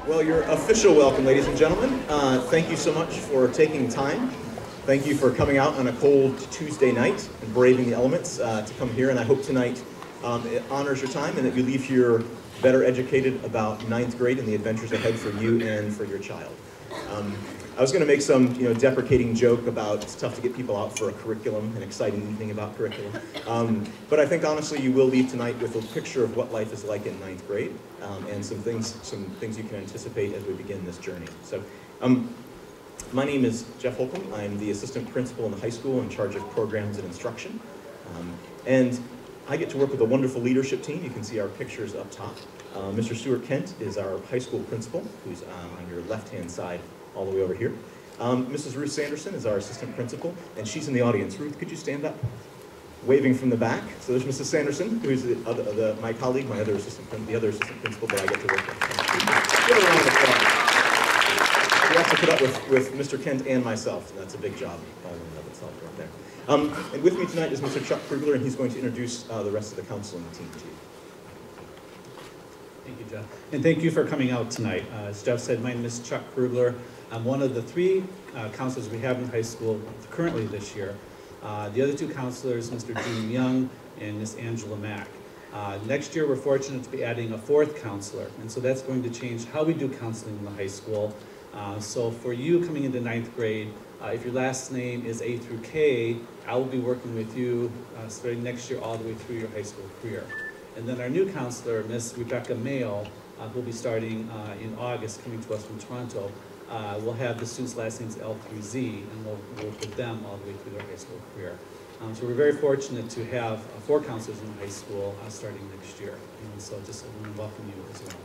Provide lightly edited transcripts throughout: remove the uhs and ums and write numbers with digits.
Well, your official welcome, ladies and gentlemen. Thank you so much for taking time. Thank you for coming out on a cold Tuesday night and braving the elements to come here. And I hope tonight it honors your time and that you leave here better educated about ninth grade and the adventures ahead for you and for your child. I was going to make some deprecating joke about it's tough to get people out for a curriculum, an exciting evening about curriculum. But I think honestly you will leave tonight with a picture of what life is like in ninth grade and some things you can anticipate as we begin this journey. So my name is Jeff Holcomb. I'm the assistant principal in the high school in charge of programs and instruction. And I get to work with a wonderful leadership team. You can see our pictures up top. Mr. Stuart Kent is our high school principal, who's on your left-hand side all the way over here. Mrs. Ruth Sanderson is our assistant principal, and she's in the audience. Ruth, could you stand up? Waving from the back. So there's Mrs. Sanderson, who's my colleague, the other assistant principal that I get to work with. Give her a round of applause. You have to put up with Mr. Kent and myself, and that's a big job all in and of itself right there. And with me tonight is Mr. Chuck Krugler, and he's going to introduce the rest of the counseling team to you. Thank you, Jeff. And thank you for coming out tonight. As Jeff said, my name is Chuck Krugler. I'm one of the three counselors we have in high school currently this year. The other two counselors, Mr. Gene Young and Ms. Angela Mack. Next year, we're fortunate to be adding a fourth counselor, and so that's going to change how we do counseling in the high school. So for you coming into ninth grade, if your last name is A through K, I will be working with you starting next year all the way through your high school career. And then our new counselor, Ms. Rebecca Mayo, who will be starting in August, coming to us from Toronto. We'll have the students' last names L through Z, and we'll work with them all the way through their high school career. So we're very fortunate to have 4 counselors in high school starting next year. And so just want to welcome you as well.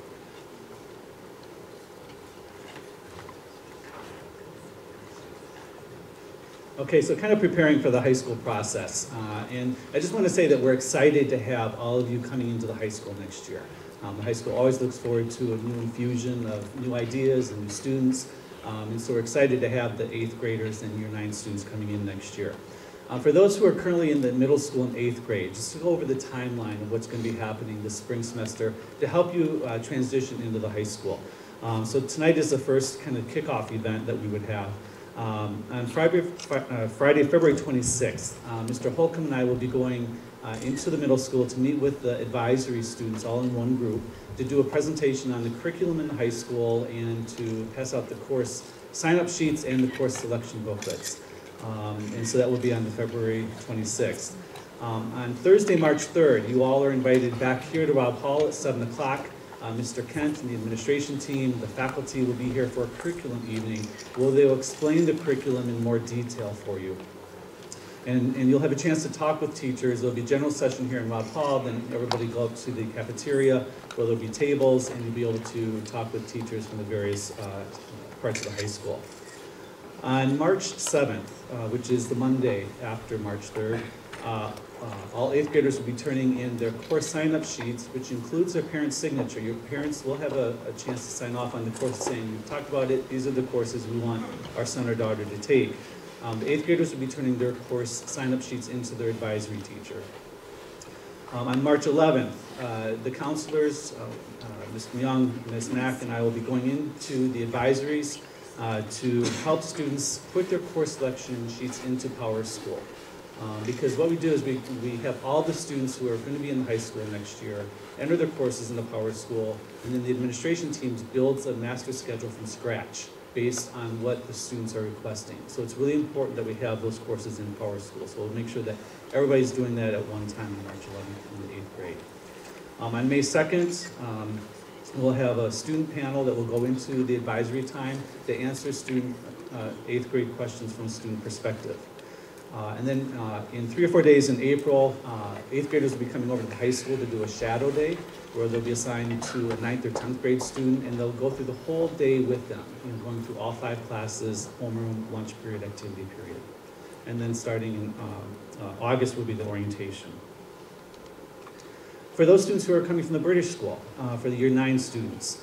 Okay, so kind of preparing for the high school process. And I just want to say that we're excited to have all of you coming into the high school next year. The high school always looks forward to a new infusion of new ideas and new students. And so we're excited to have the 8th graders and year 9 students coming in next year. For those who are currently in the middle school and 8th grade, just to go over the timeline of what's going to be happening this spring semester to help you transition into the high school. So tonight is the first kind of kickoff event that we would have. On Friday, February 26th, Mr. Holcomb and I will be going into the middle school to meet with the advisory students all in one group to do a presentation on the curriculum in the high school and to pass out the course sign-up sheets and the course selection booklets. And so that will be on the February 26th. On Thursday, March 3rd, you all are invited back here to Robb Hall at 7 o'clock. Mr. Kent and the administration team, the faculty will be here for a curriculum evening where they will explain the curriculum in more detail for you. And you'll have a chance to talk with teachers. There'll be a general session here in Robb Hall, then everybody go up to the cafeteria where there'll be tables and you'll be able to talk with teachers from the various parts of the high school. On March 7th, which is the Monday after March 3rd, all 8th graders will be turning in their course sign-up sheets, which includes their parent's signature. Your parents will have a chance to sign off on the course saying, we've talked about it, these are the courses we want our son or daughter to take. The 8th graders will be turning their course sign-up sheets into their advisory teacher. On March 11th, the counselors, Ms. Young, Ms. Mack, and I will be going into the advisories to help students put their course selection sheets into Power School. Because what we do is we have all the students who are going to be in the high school next year enter their courses in the Power School, and then the administration team builds a master schedule from scratch based on what the students are requesting. So it's really important that we have those courses in Power School. So we'll make sure that everybody's doing that at one time on March 11th in the 8th grade. On May 2nd, we'll have a student panel that will go into the advisory time to answer student 8th grade questions from a student perspective. And then in 3 or 4 days in April, 8th graders will be coming over to the high school to do a shadow day where they'll be assigned to a 9th or 10th grade student, and they'll go through the whole day with them, going through all 5 classes, homeroom, lunch period, activity period. And then starting in August will be the orientation. For those students who are coming from the British school, for the year 9 students,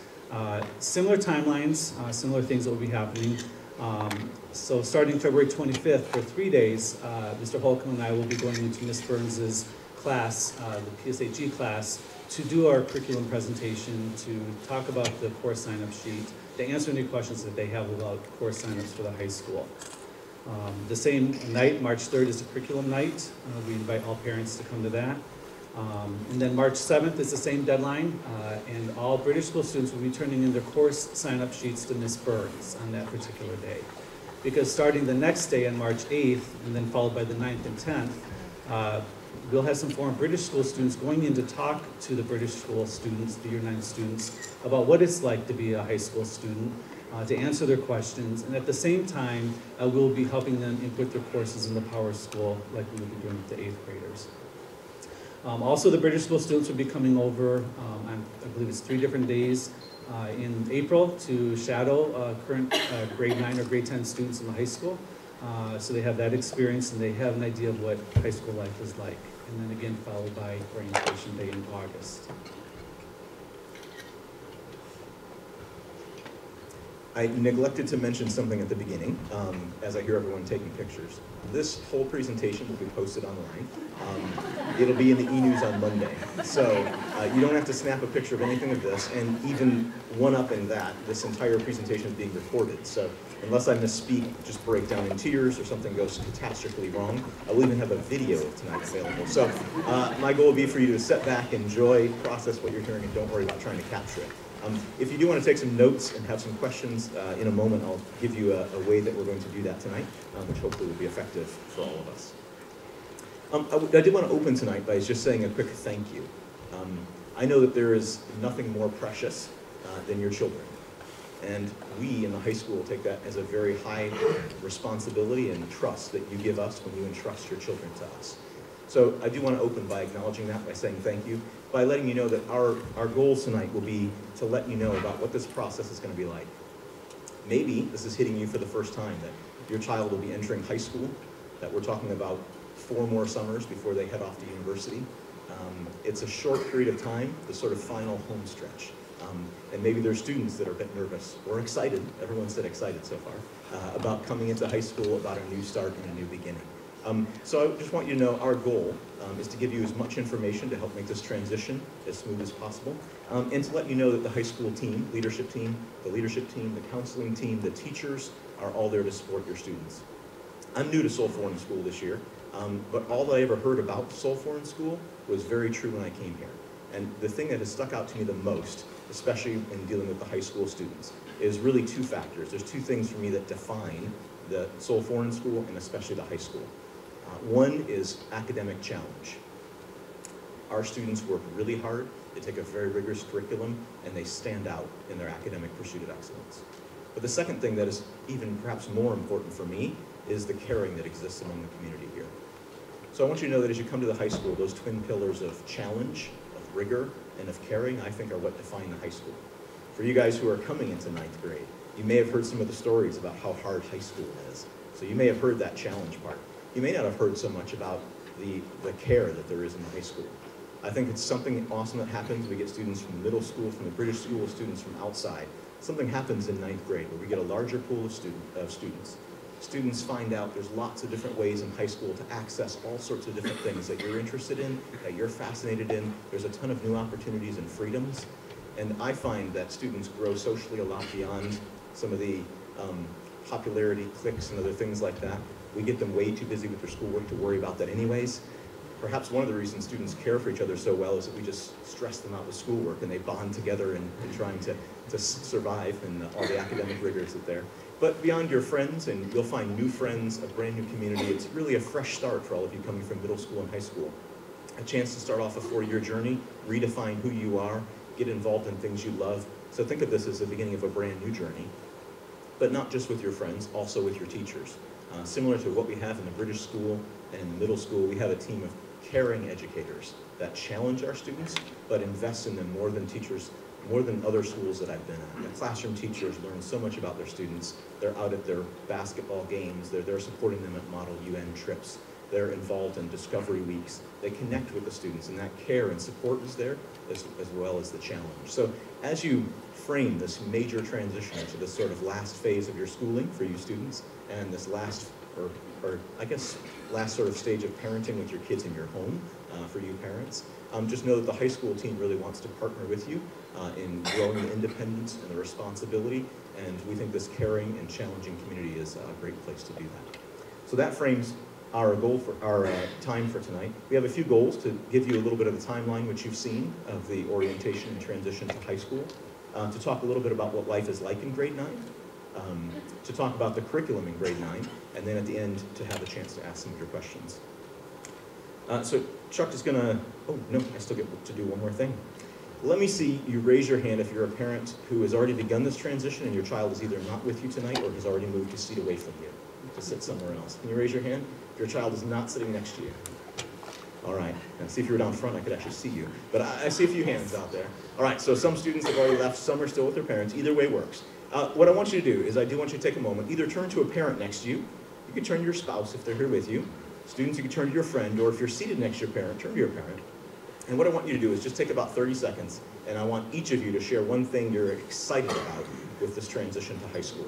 similar timelines, similar things that will be happening. So starting February 25th for 3 days, Mr. Holcomb and I will be going into Ms. Burns's class, the PSHE class, to do our curriculum presentation, to talk about the course sign-up sheet, to answer any questions that they have about course sign-ups for the high school. The same night, March 3rd, is the curriculum night. We invite all parents to come to that. And then March 7th is the same deadline, and all British school students will be turning in their course sign-up sheets to Miss Burns on that particular day. Because starting the next day on March 8th, and then followed by the 9th and 10th, we'll have some foreign British school students going in to talk to the British school students, the Year 9 students, about what it's like to be a high school student, to answer their questions, and at the same time, we'll be helping them input their courses in the Power School like we will be doing with the 8th graders. Also, the British school students will be coming over, I believe it's 3 different days in April to shadow current grade 9 or grade 10 students in the high school. So they have that experience and they have an idea of what high school life is like. And then again, followed by orientation day in August. I neglected to mention something at the beginning, as I hear everyone taking pictures. This whole presentation will be posted online. It'll be in the e-news on Monday. So you don't have to snap a picture of anything of this, and even one up in that, this entire presentation is being recorded. So unless I misspeak, just break down in tears, or something goes catastrophically wrong, I will even have a video of tonight available. So my goal will be for you to sit back, enjoy, process what you're hearing, and don't worry about trying to capture it. If you do want to take some notes and have some questions, in a moment I'll give you a way that we're going to do that tonight, which hopefully will be effective for all of us. I did want to open tonight by just saying a quick thank you. I know that there is nothing more precious than your children. And we in the high school take that as a very high responsibility and trust that you give us when you entrust your children to us. So I do want to open by acknowledging that, by saying thank you, by letting you know that our goals tonight will be to let you know about what this process is going to be like. Maybe this is hitting you for the first time, that your child will be entering high school, that we're talking about 4 more summers before they head off to university. It's a short period of time, the sort of final home stretch. And maybe there's students that are a bit nervous or excited, everyone said excited so far, about coming into high school, about a new start and a new beginning. So I just want you to know our goal is to give you as much information to help make this transition as smooth as possible, and to let you know that the high school team, the leadership team, the counseling team, the teachers are all there to support your students. I'm new to Seoul Foreign School this year, but all that I ever heard about Seoul Foreign School was very true when I came here. And the thing that has stuck out to me the most, especially in dealing with the high school students, is really 2 factors. There's 2 things for me that define the Seoul Foreign School and especially the high school. One is academic challenge. Our students work really hard, they take a very rigorous curriculum, and they stand out in their academic pursuit of excellence. But the second thing that is even perhaps more important for me is the caring that exists among the community here. So I want you to know that as you come to the high school, those twin pillars of challenge, of rigor, and of caring, I think are what define the high school. For you guys who are coming into 9th grade, you may have heard some of the stories about how hard high school is. So you may have heard that challenge part. You may not have heard so much about the care that there is in the high school. I think it's something awesome that happens. We get students from middle school, from the British school, students from outside. Something happens in 9th grade where we get a larger pool of students. Students find out there's lots of different ways in high school to access all sorts of different things that you're interested in, that you're fascinated in. There's a ton of new opportunities and freedoms. And I find that students grow socially a lot beyond some of the popularity cliques and other things like that. We get them way too busy with their schoolwork to worry about that anyways. Perhaps one of the reasons students care for each other so well is that we just stress them out with schoolwork and they bond together in trying to survive in all the academic rigors that there. But beyond your friends, and you'll find new friends, a brand new community, it's really a fresh start for all of you coming from middle school and high school. A chance to start off a 4-year journey, redefine who you are, get involved in things you love. So think of this as the beginning of a brand new journey, but not just with your friends, also with your teachers. Similar to what we have in the British school and in the middle school, we have a team of caring educators that challenge our students, but invest in them more than teachers, more than other schools that I've been at. The classroom teachers learn so much about their students. They're out at their basketball games. They're supporting them at Model UN trips. They're involved in discovery weeks. They connect with the students, and that care and support is there, as well as the challenge. So as you frame this major transition to this sort of last phase of your schooling for you students, and this last, or I guess last sort of stage of parenting with your kids in your home for you parents, just know that the high school team really wants to partner with you in growing the independence and the responsibility, and we think this caring and challenging community is a great place to do that. So that frames our goal for our time for tonight. We have a few goals to give you a little bit of the timeline, which you've seen, of the orientation and transition to high school, to talk a little bit about what life is like in grade 9, to talk about the curriculum in grade 9, and then at the end to have a chance to ask some of your questions. So Chuck is gonna, oh no, I still get to do one more thing. Let me see you raise your hand if you're a parent who has already begun this transition and your child is either not with you tonight or has already moved a seat away from you to sit somewhere else. Can you raise your hand if your child is not sitting next to you? All right, now see if you were down front, I could actually see you. But I see a few hands out there. All right, so some students have already left, some are still with their parents. Either way works. What I want you to do is I do want you to take a moment, either turn to a parent next to you. You can turn to your spouse if they're here with you. Students, you can turn to your friend, or if you're seated next to your parent, turn to your parent. And what I want you to do is just take about 30 seconds, and I want each of you to share one thing you're excited about with this transition to high school.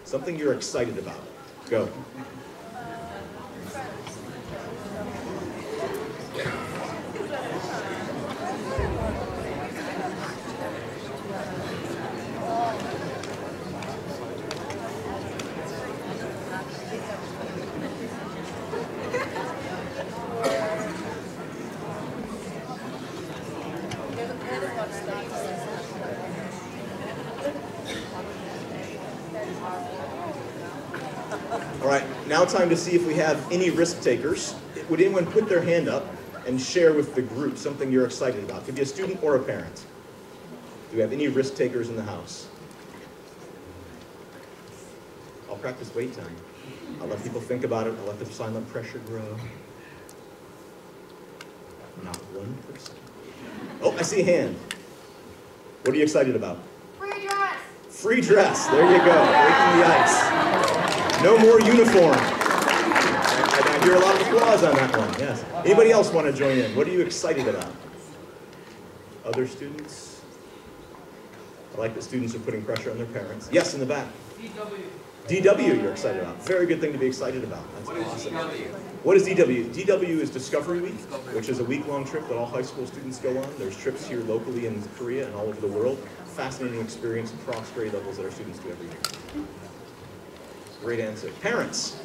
Something you're excited about. Go. All right, now time to see if we have any risk takers. Would anyone put their hand up and share with the group something you're excited about? Could be a student or a parent. Do we have any risk takers in the house? I'll practice wait time. I'll let people think about it. I'll let the silent pressure grow. Not one person. Oh, I see a hand. What are you excited about? Free dress! Free dress. There you go. Breaking the ice. No more uniform. I hear a lot of applause on that one. Yes. Anybody else want to join in? What are you excited about? Other students? I like that students are putting pressure on their parents. Yes, in the back. DW you're excited about. Very good thing to be excited about. That's awesome. What is DW? DW is Discovery Week, which is a week-long trip that all high school students go on. There's trips here locally in Korea and all over the world. Fascinating experience across grade levels that our students do every year. Great answer. Parents.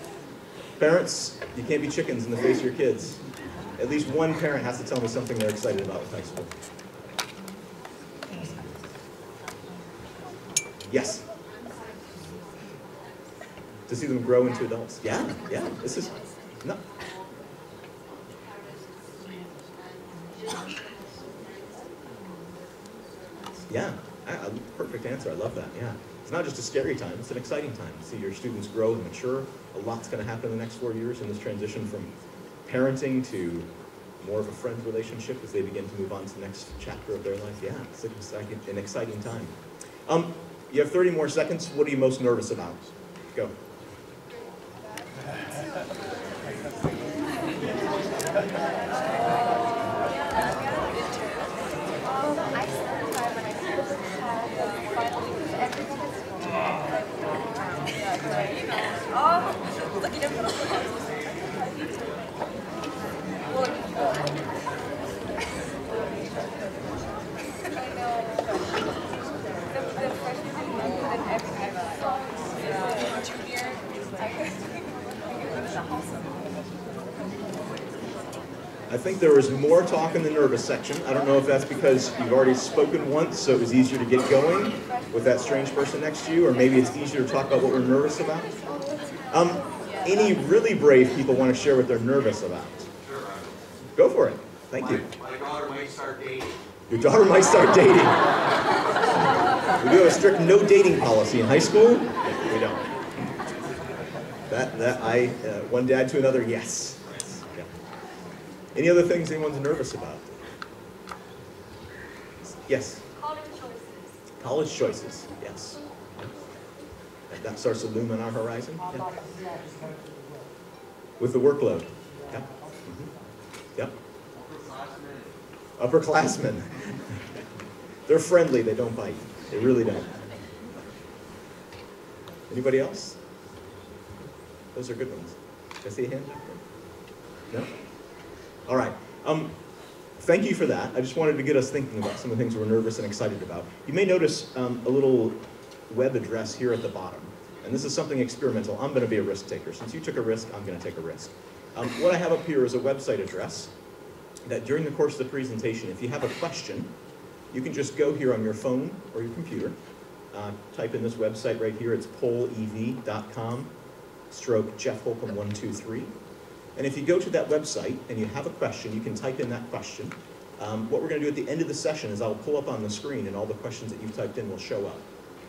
Parents, you can't be chickens in the face of your kids. At least one parent has to tell me something they're excited about with high school. Yes? To see them grow into adults. Yeah, yeah. This is, no. Yeah, perfect answer. I love that, yeah. It's not just a scary time, it's an exciting time to see your students grow and mature. A lot's going to happen in the next 4 years in this transition from parenting to more of a friend relationship as they begin to move on to the next chapter of their life. Yeah, it's an exciting time. You have 30 more seconds. What are you most nervous about? Go. I think there was more talk in the nervous section. I don't know if that's because you've already spoken once, so it was easier to get going with that strange person next to you, or maybe it's easier to talk about what we're nervous about. Any really brave people want to share what they're nervous about? Go for it. Thank you. My daughter might start dating. Your daughter might start dating. We do have a strict no dating policy in high school. We don't. One dad to another, yes. Yeah. Any other things anyone's nervous about? Yes? College choices. College choices, yes. That starts to loom on our horizon. Yeah. With the workload. Yeah. Mm-hmm. Yep. Upperclassmen. They're friendly, they don't bite. They really don't. Anybody else? Those are good ones. Can I see a hand? No? All right. thank you for that. I just wanted to get us thinking about some of the things we're nervous and excited about. You may notice a little web address here at the bottom. And this is something experimental. I'm going to be a risk taker. Since you took a risk, I'm going to take a risk. What I have up here is a website address that during the course of the presentation, if you have a question, you can just go here on your phone or your computer, type in this website right here. It's pollev.com/JeffHolcomb123. And if you go to that website and you have a question, you can type in that question. What we're going to do at the end of the session is I'll pull up on the screen and all the questions that you've typed in will show up.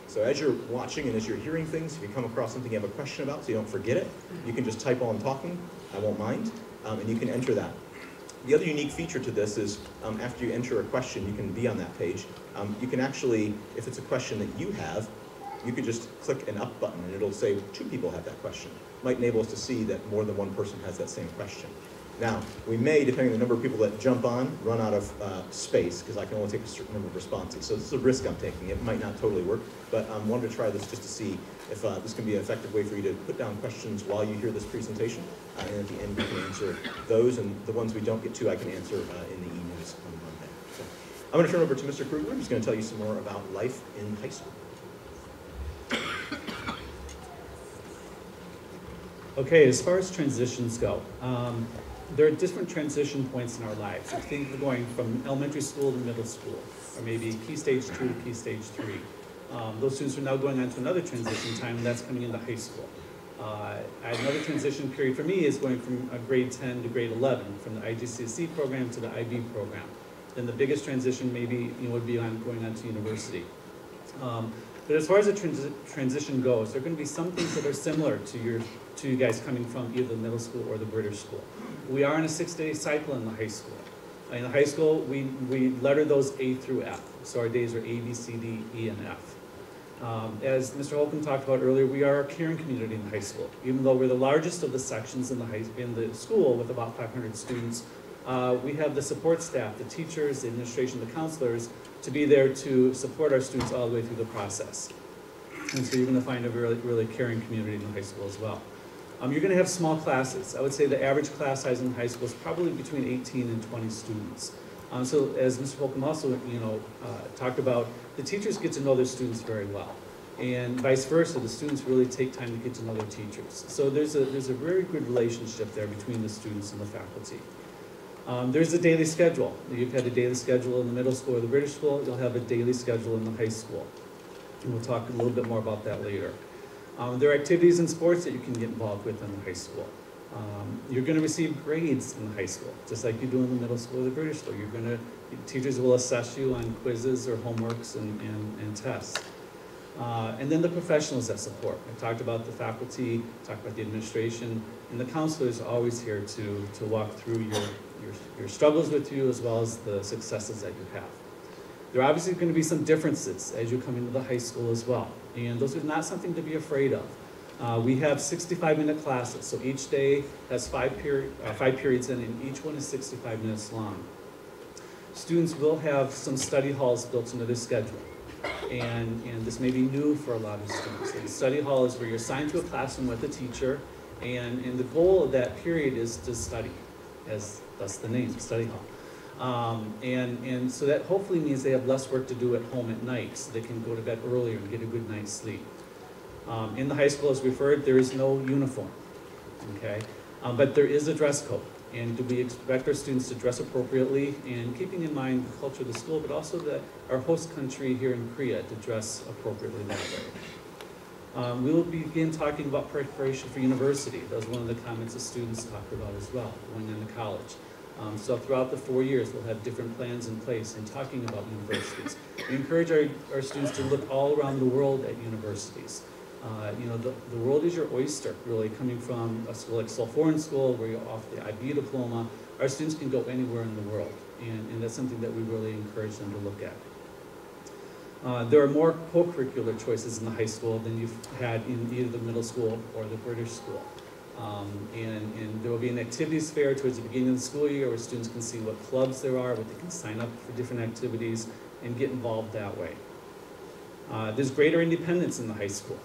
So as you're watching and as you're hearing things, if you come across something you have a question about so you don't forget it, you can just type while I'm talking. I won't mind. And you can enter that. The other unique feature to this is after you enter a question, you can be on that page. You can actually, if it's a question that you have, you could just click an up button and it'll say 2 people have that question. Might enable us to see that more than one person has that same question. Now, we may, depending on the number of people that jump on, run out of space because I can only take a certain number of responses. So this is a risk I'm taking. It might not totally work, but I wanted to try this just to see if this can be an effective way for you to put down questions while you hear this presentation. And at the end, we can answer those, and the ones we don't get to, I can answer in the emails on Monday. So I'm going to turn over to Mr. Kruger, who's going to tell you some more about life in high school. Okay, as far as transitions go, there are different transition points in our lives. I think we're going from elementary school to middle school, or maybe Key Stage 2 to Key Stage 3. Those students are now going on to another transition time, and that's coming into high school. Another transition period for me is going from grade 10 to grade 11, from the IGCSE program to the IB program. Then the biggest transition maybe would be on going on to university. But as far as the transition goes, there are going to be some things that are similar to you guys coming from either the middle school or the British school. We are in a 6-day cycle in the high school. In the high school, we letter those A through F. So our days are A, B, C, D, E, and F. As Mr. Holcomb talked about earlier, we are a caring community in high school. Even though we're the largest of the sections in the school with about 500 students, we have the support staff, the teachers, the administration, the counselors, to be there to support our students all the way through the process. And so you're going to find a really, really caring community in high school as well. You're going to have small classes. I would say the average class size in high school is probably between 18 and 20 students. So as Mr. Holcomb also talked about, the teachers get to know their students very well. And vice versa, the students really take time to get to know their teachers. So there's a very good relationship there between the students and the faculty. There's a daily schedule. You've had a daily schedule in the middle school or the British school. You'll have a daily schedule in the high school. And we'll talk a little bit more about that later. There are activities and sports that you can get involved with in the high school. You're going to receive grades in the high school, just like you do in the middle school or the British school. Teachers will assess you on quizzes or homeworks and tests. And then the professionals that support. I talked about the faculty, talked about the administration, and the counselors are always here to walk through your struggles with you as well as the successes that you have. There are obviously going to be some differences as you come into the high school as well, and those are not something to be afraid of. We have 65-minute classes, so each day has 5 periods in, and each one is 65 minutes long. Students will have some study halls built into their schedule, and this may be new for a lot of students. The study hall is where you're assigned to a classroom with a teacher, and the goal of that period is to study, as thus the name, study hall. And so that hopefully means they have less work to do at home at night, so they can go to bed earlier and get a good night's sleep. In the high school, as referred, there is no uniform, okay? But there is a dress code. And do we expect our students to dress appropriately, and keeping in mind the culture of the school, but also our host country here in Korea to dress appropriately that way. We will begin talking about preparation for university. That was one of the comments the students talked about as well, going into college. So throughout the 4 years, we'll have different plans in place and talking about universities. We encourage our students to look all around the world at universities. The world is your oyster, really, coming from a school like Seoul Foreign School, where you're off the IB diploma. Our students can go anywhere in the world, and that's something that we really encourage them to look at. There are more co-curricular choices in the high school than you've had in either the middle school or the British school. And there will be an activities fair towards the beginning of the school year where students can see what clubs there are, what they can sign up for different activities, and get involved that way. There's greater independence in the high school.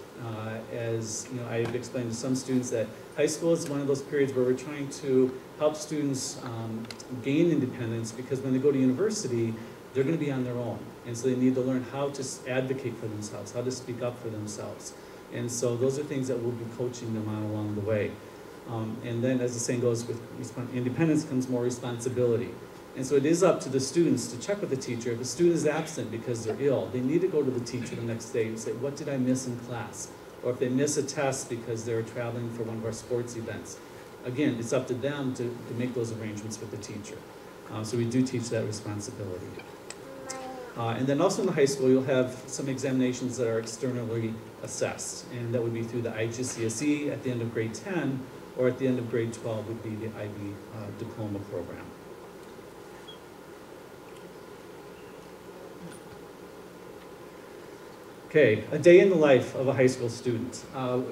As I've explained to some students that high school is one of those periods where we're trying to help students gain independence, because when they go to university, they're going to be on their own. And so they need to learn how to advocate for themselves, how to speak up for themselves. And so those are things that we'll be coaching them on along the way. And then, as the saying goes, with independence comes more responsibility. And so it is up to the students to check with the teacher. If a student is absent because they're ill, they need to go to the teacher the next day and say, what did I miss in class? Or if they miss a test because they're traveling for one of our sports events. Again, it's up to them to make those arrangements with the teacher. So we do teach that responsibility. And then also in the high school, you'll have some examinations that are externally assessed. And that would be through the IGCSE at the end of grade 10, or at the end of grade 12 would be the IB diploma program. Okay, a day in the life of a high school student.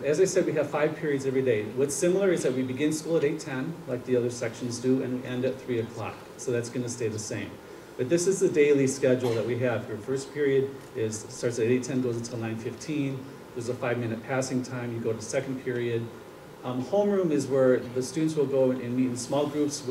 As I said, we have 5 periods every day. What's similar is that we begin school at 8:10, like the other sections do, and we end at 3 o'clock. So that's going to stay the same. But this is the daily schedule that we have. Your first period starts at 8:10, goes until 9:15. There's a 5-minute passing time. You go to second period. Homeroom is where the students will go and meet in small groups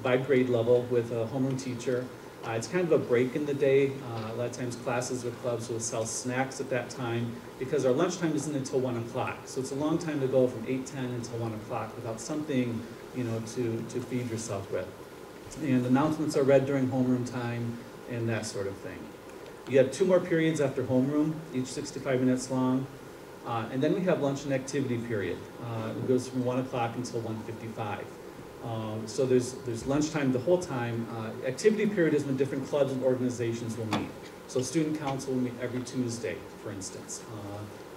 by grade level with a homeroom teacher. It's kind of a break in the day. A lot of times classes or clubs will sell snacks at that time because our lunchtime isn't until 1 o'clock. So it's a long time to go from 8:10 until 1 o'clock without something, to feed yourself with. And announcements are read during homeroom time and that sort of thing. You have 2 more periods after homeroom, each 65 minutes long. And then we have lunch and activity period. It goes from 1 o'clock until 1:55. So there's lunchtime the whole time. Activity period is when different clubs and organizations will meet. So student council will meet every Tuesday, for instance.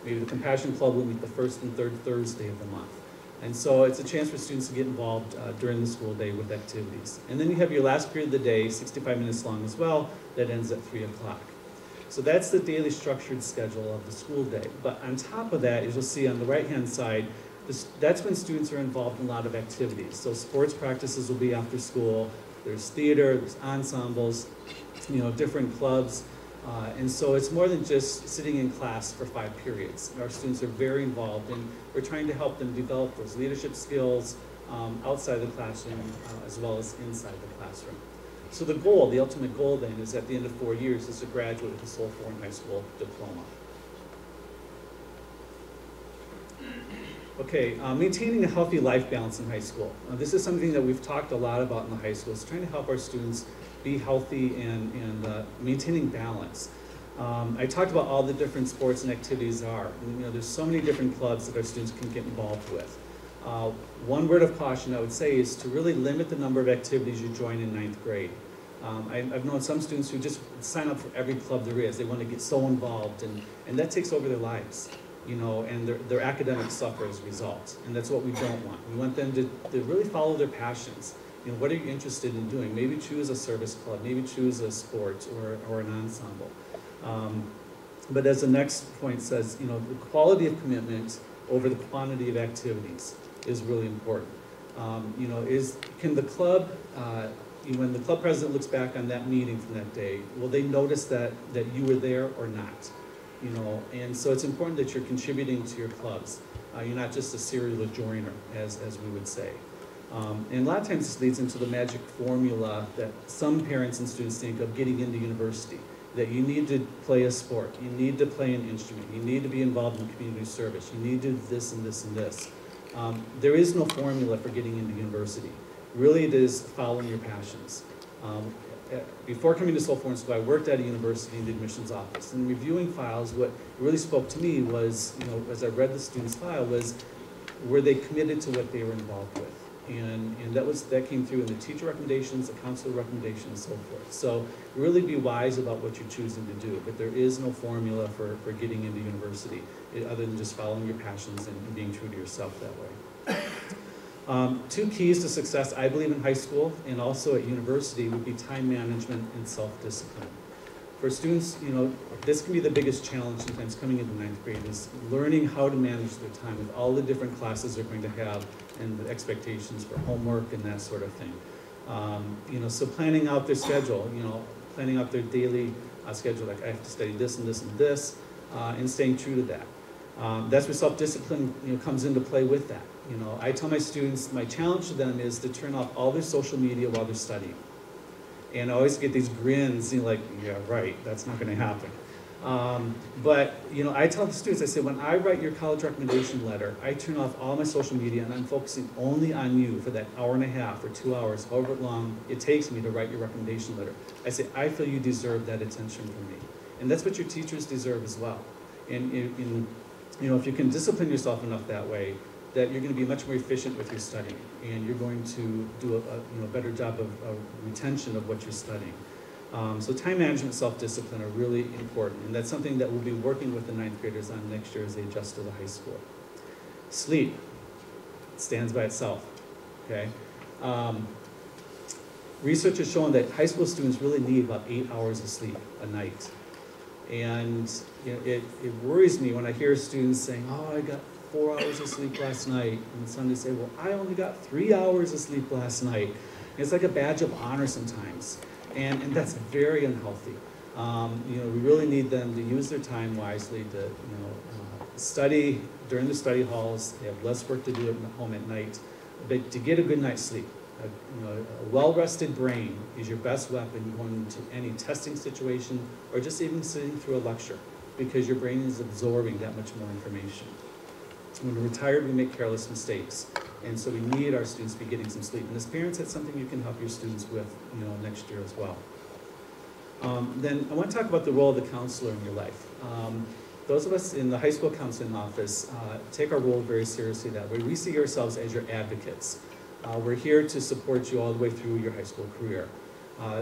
Maybe the Compassion Club will meet the first and third Thursday of the month. And so it's a chance for students to get involved during the school day with activities. And then you have your last period of the day, 65 minutes long as well, that ends at 3 o'clock. So that's the daily structured schedule of the school day. But on top of that, as you'll see on the right-hand side, that's when students are involved in a lot of activities. So sports practices will be after school. There's theater, there's ensembles, different clubs. And so it's more than just sitting in class for 5 periods. Our students are very involved, and we're trying to help them develop those leadership skills outside the classroom as well as inside the classroom. So the ultimate goal then, is at the end of 4 years is to graduate with a Seoul Foreign High School diploma. Okay, maintaining a healthy life balance in high school. This is something that we've talked a lot about in the high school. It's trying to help our students be healthy and maintaining balance. I talked about all the different sports and activities there are. And, there's so many different clubs that our students can get involved with. One word of caution I would say is to really limit the number of activities you join in 9th grade. I've known some students who just sign up for every club there is. They want to get so involved, and that takes over their lives. And their academics suffer as a result. And that's what we don't want. We want them to really follow their passions. What are you interested in doing? Maybe choose a service club, maybe choose a sport or an ensemble. But as the next point says, the quality of commitment over the quantity of activities is really important. Can the club, when the club president looks back on that meeting from that day, will they notice that you were there or not? And so it's important that you're contributing to your clubs. You're not just a serial joiner, as we would say. And a lot of times this leads into the magic formula that some parents and students think of getting into university, that you need to play a sport, you need to play an instrument, you need to be involved in community service, you need to do this and this and this. There is no formula for getting into university. Really, it is following your passions. Before coming to Seoul Foreign School, I worked at a university in the admissions office. And reviewing files, what really spoke to me was, as I read the student's file, were they committed to what they were involved with? And that came through in the teacher recommendations, the counselor recommendations, and so forth. So really be wise about what you're choosing to do. But there is no formula for getting into university, other than just following your passions and being true to yourself that way. 2 keys to success, I believe, in high school and also at university would be time management and self-discipline. For students, this can be the biggest challenge sometimes coming into 9th grade, is learning how to manage their time with all the different classes they're going to have and the expectations for homework and that sort of thing. So planning out their schedule, planning out their daily schedule, like I have to study this and this and this, and staying true to that. That's where self-discipline, comes into play with that. I tell my students, my challenge to them is to turn off all their social media while they're studying. And I always get these grins, like, yeah, right, that's not gonna happen. But I tell the students, I say, when I write your college recommendation letter, I turn off all my social media and I'm focusing only on you for that hour and a half or 2 hours, however long it takes me to write your recommendation letter. I say, I feel you deserve that attention from me. And that's what your teachers deserve as well. And if you can discipline yourself enough that way, that you're going to be much more efficient with your studying, and you're going to do a better job of retention of what you're studying. So time management, self-discipline are really important, and that's something that we'll be working with the 9th graders on next year as they adjust to the high school. Sleep stands by itself, okay? Research has shown that high school students really need about 8 hours of sleep a night. And it worries me when I hear students saying, oh, I got 4 hours of sleep last night, and somebody say, well, I only got 3 hours of sleep last night. And it's like a badge of honor sometimes, and that's very unhealthy. We really need them to use their time wisely to study during the study halls. They have less work to do at home at night, but to get a good night's sleep. A well-rested brain is your best weapon going into any testing situation or just even sitting through a lecture, because your brain is absorbing that much more information. When we're tired, we make careless mistakes, and so we need our students to be getting some sleep. And as parents, that's something you can help your students with, next year as well. Then I want to talk about the role of the counselor in your life. Those of us in the high school counseling office take our role very seriously that way. We see ourselves as your advocates. We're here to support you all the way through your high school career.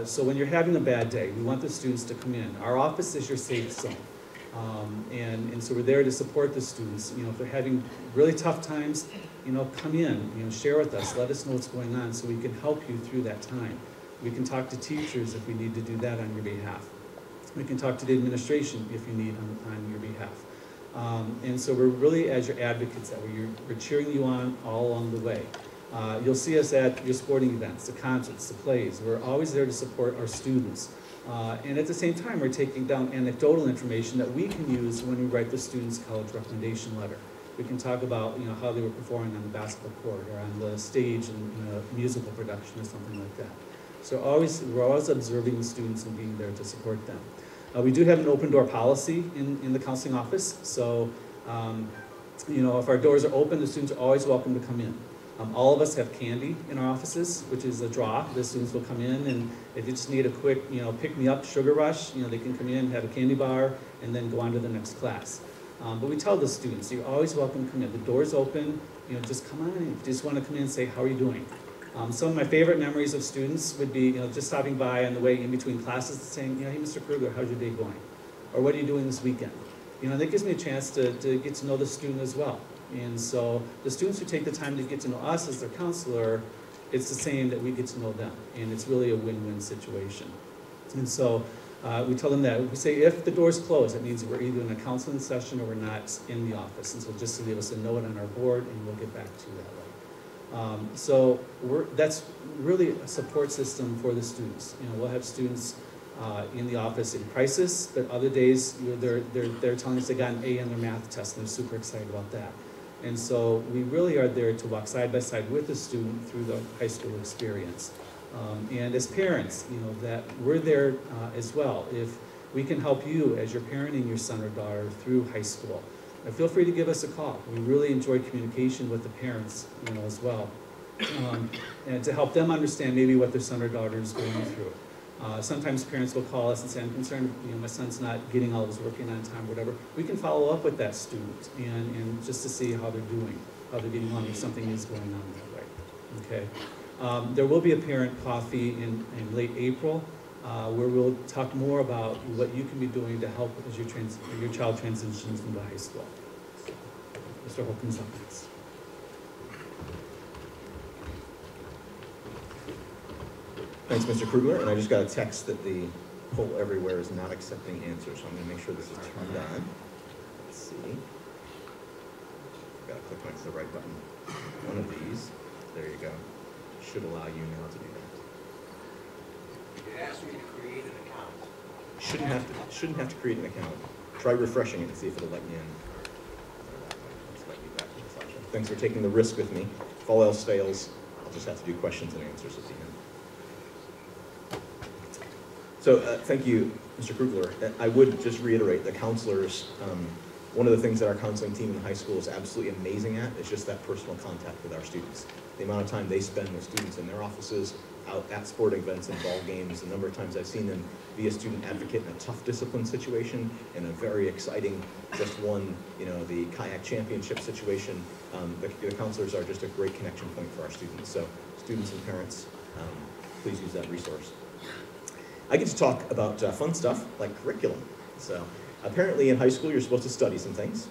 So when you're having a bad day, we want the students to come in. Our office is your safe zone. And so we're there to support the students. If they're having really tough times, come in, share with us, let us know what's going on so we can help you through that time. We can talk to teachers if we need to do that on your behalf. We can talk to the administration if you need on your behalf. And so we're really, as your advocates, that we're cheering you on all along the way. You'll see us at your sporting events, the concerts, the plays. We're always there to support our students. And at the same time, we're taking down anecdotal information that we can use when we write the students' college recommendation letter. We can talk about how they were performing on the basketball court or on the stage in a musical production or something like that. So we're always observing the students and being there to support them. We do have an open door policy in the counseling office. So if our doors are open, the students are always welcome to come in. All of us have candy in our offices, which is a draw. The students will come in, and if you just need a quick, pick-me-up sugar rush, they can come in, have a candy bar, and then go on to the next class. But we tell the students, you're always welcome to come in. The door's open, just come on in. If you just want to come in and say, how are you doing? Some of my favorite memories of students would be, just stopping by on the way in between classes and saying, hey, Mr. Kruger, how's your day going? Or what are you doing this weekend? That gives me a chance to get to know the student as well. And so the students who take the time to get to know us as their counselor, it's the same that we get to know them. And it's really a win-win situation. And so we tell them that. We say if the door's closed, it means we're either in a counseling session or we're not in the office. And so just to leave us a note on our board, and we'll get back to you that way. So that's really a support system for the students. We'll have students in the office in crisis, but other days they're telling us they got an A in their math test, and they're super excited about that. And so we really are there to walk side by side with the student through the high school experience. And as parents, that we're there as well. If we can help you as you're parenting your son or daughter through high school, feel free to give us a call. We really enjoy communication with the parents, as well, and to help them understand maybe what their son or daughter is going through. Sometimes parents will call us and say, I'm concerned, my son's not getting all his work in on time, whatever. We can follow up with that student and just to see how they're doing, how they're getting along, if something is going on that way. Okay. There will be a parent coffee in late April where we'll talk more about what you can be doing to help as your child transitions into high school. Mr. Holcomb's up next. Thanks, Mr. Krugler. And I just got a text that the poll everywhere is not accepting answers, so I'm going to make sure this is turned on. Let's see. I've got to click the right button. One of these. There you go. Should allow you now to do that. It asks me to create an account. Shouldn't have to create an account. Try refreshing it and see if it'll let you in. Thanks for taking the risk with me. If all else fails, I'll just have to do questions and answers at the end. So thank you, Mr. Krugler. I would just reiterate, the counselors, one of the things that our counseling team in high school is absolutely amazing at is just that personal contact with our students. The amount of time they spend with students in their offices, out at sporting events and ball games, the number of times I've seen them be a student advocate in a tough discipline situation, in a very exciting, just won, the kayak championship situation. The counselors are just a great connection point for our students. So students and parents, please use that resource. I get to talk about fun stuff like curriculum. So apparently in high school you're supposed to study some things,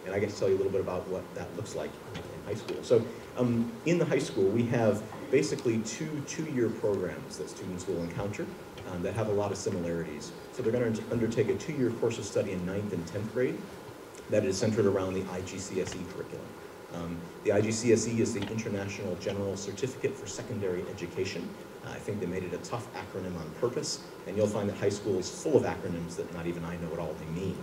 and I get to tell you a little bit about what that looks like in high school. So in the high school we have basically two-year programs that students will encounter that have a lot of similarities. So they're going to undertake a 2-year course of study in 9th and 10th grade that is centered around the IGCSE curriculum. The IGCSE is the International General Certificate for Secondary Education. I think they made it a tough acronym on purpose, and you'll find that high school is full of acronyms that not even I know what all they mean.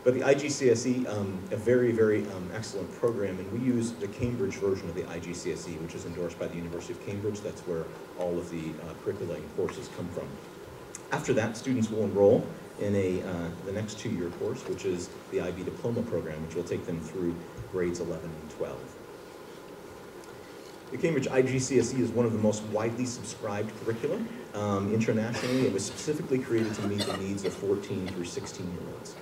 But the IGCSE, a very, very excellent program, and we use the Cambridge version of the IGCSE, which is endorsed by the University of Cambridge. That's where all of the curricula and courses come from. After that, students will enroll in the next 2-year course, which is the IB Diploma program, which will take them through grades 11 and 12. The Cambridge IGCSE is one of the most widely subscribed curricula. Internationally, it was specifically created to meet the needs of 14 through 16-year-olds.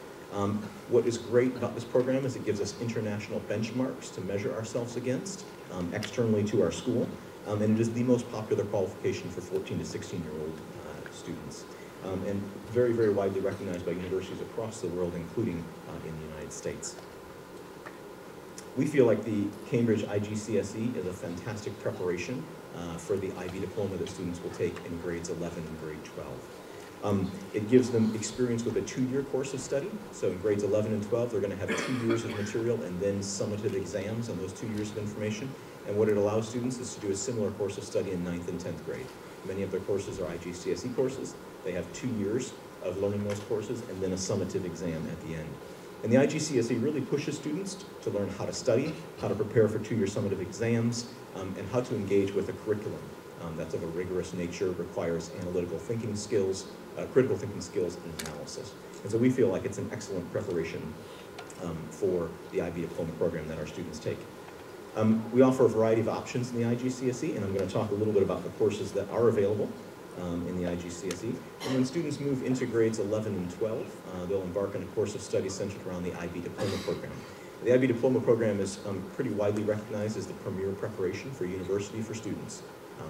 What is great about this program is it gives us international benchmarks to measure ourselves against externally to our school, and it is the most popular qualification for 14 to 16-year-old students, and very, very widely recognized by universities across the world, including in the United States. We feel like the Cambridge IGCSE is a fantastic preparation for the IB diploma that students will take in grades 11 and grade 12. It gives them experience with a 2-year course of study. So in grades 11 and 12, they're going to have 2 years of material and then summative exams on those 2 years of information. And what it allows students is to do a similar course of study in 9th and 10th grade. Many of their courses are IGCSE courses. They have 2 years of learning those courses and then a summative exam at the end. And the IGCSE really pushes students to learn how to study, how to prepare for 2-year summative exams, and how to engage with a curriculum that's of a rigorous nature, requires analytical thinking skills, critical thinking skills, and analysis. And so we feel like it's an excellent preparation for the IB diploma program that our students take. We offer a variety of options in the IGCSE, and I'm going to talk a little bit about the courses that are available in the IGCSE. And when students move into grades 11 and 12, they'll embark on a course of study centered around the IB diploma program. The IB diploma program is pretty widely recognized as the premier preparation for university for students.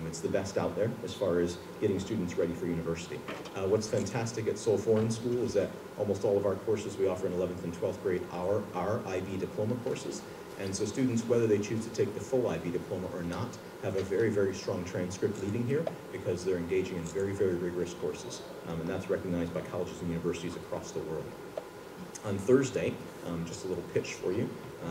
It's the best out there as far as getting students ready for university. What's fantastic at Seoul Foreign School is that almost all of our courses we offer in 11th and 12th grade are IB diploma courses. And so students, whether they choose to take the full IB diploma or not, have a very, very strong transcript leaving here because they're engaging in very, very rigorous courses. And that's recognized by colleges and universities across the world. On Thursday, just a little pitch for you.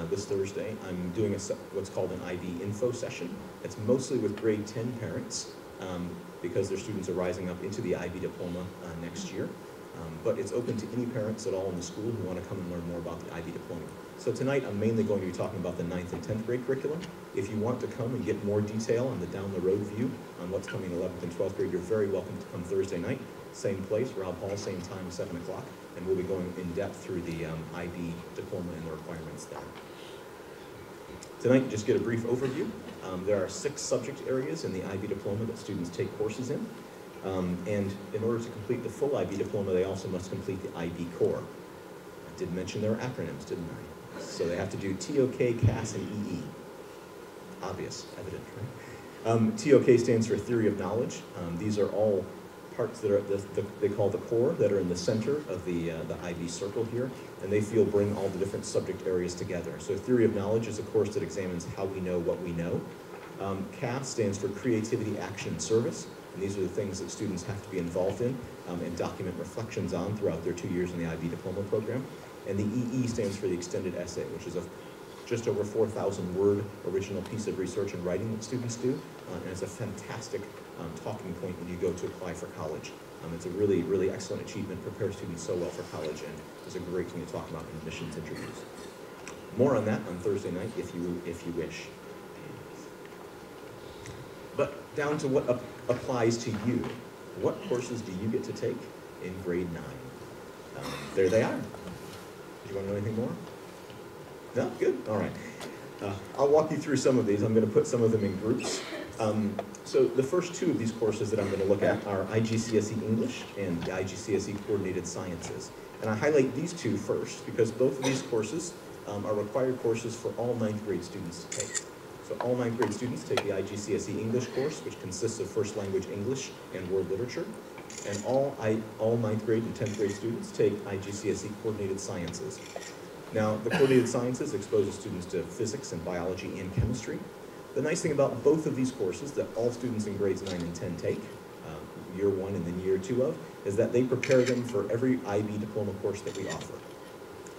This Thursday, I'm doing what's called an IB info session. It's mostly with grade 10 parents because their students are rising up into the IB diploma next year. But it's open to any parents at all in the school who want to come and learn more about the IB diploma. So tonight, I'm mainly going to be talking about the 9th and 10th grade curriculum. If you want to come and get more detail on the down the road view on what's coming in 11th and 12th grade, you're very welcome to come Thursday night. Same place, Rob Hall, same time, 7 o'clock. And we'll be going in depth through the IB diploma and the requirements there. Tonight, just get a brief overview. There are 6 subject areas in the IB diploma that students take courses in. And in order to complete the full IB diploma, they also must complete the IB core. I did mention there are acronyms, didn't I? So they have to do TOK, CAS, and EE. Obvious, evident, right? TOK stands for Theory of Knowledge. These are all parts that are, they call the core, that are in the center of the IB circle here, and they feel bring all the different subject areas together. So Theory of Knowledge is a course that examines how we know what we know. CAS stands for Creativity, Action, and Service, and these are the things that students have to be involved in and document reflections on throughout their 2 years in the IB diploma program. And the EE stands for the Extended Essay, which is a just over 4,000 word original piece of research and writing that students do, and it's a fantastic talking point when you go to apply for college. It's a really, really excellent achievement, prepares students so well for college, and is a great thing to talk about in admissions interviews. More on that on Thursday night if you wish. But down to what applies to you. What courses do you get to take in grade 9? There they are. Do you want to know anything more? No? Good? All right. I'll walk you through some of these. I'm going to put some of them in groups. So the first two of these courses that I'm going to look at are IGCSE English and the IGCSE Coordinated Sciences. And I highlight these two first because both of these courses are required courses for all 9th grade students to take. So all 9th grade students take the IGCSE English course, which consists of first language English and world literature. And all 9th grade and 10th grade students take IGCSE Coordinated Sciences. Now, the Coordinated Sciences exposes students to physics and biology and chemistry. The nice thing about both of these courses that all students in grades 9 and 10 take, year 1 and then year 2 of, is that they prepare them for every IB diploma course that we offer.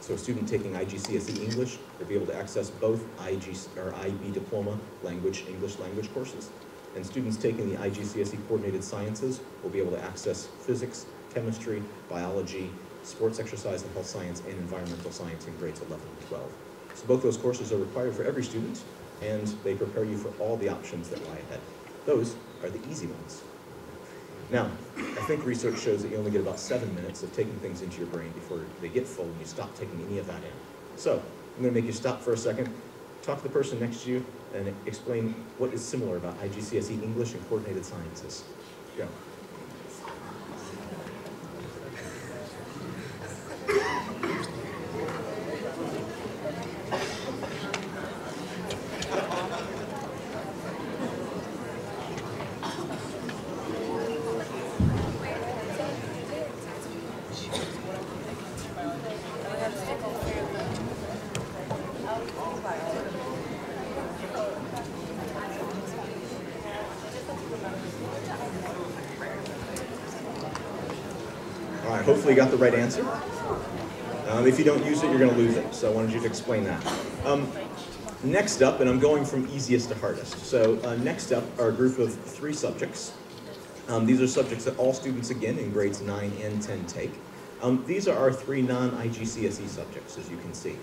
So a student taking IGCSE English will be able to access both IB diploma English language courses. And students taking the IGCSE Coordinated Sciences will be able to access physics, chemistry, biology, sports exercise and health science, and environmental science in grades 11 and 12. So both those courses are required for every student, and they prepare you for all the options that lie ahead. Those are the easy ones. Now, I think research shows that you only get about 7 minutes of taking things into your brain before they get full and you stop taking any of that in. So, I'm going to make you stop for a second, talk to the person next to you, and explain what is similar about IGCSE English and Coordinated Sciences. Go. All right, hopefully you got the right answer. If you don't use it, you're going to lose it. So I wanted you to explain that. Next up, and I'm going from easiest to hardest. So next up are a group of 3 subjects. These are subjects that all students, again, in grades 9 and 10 take. These are our 3 non-IGCSE subjects, as you can see.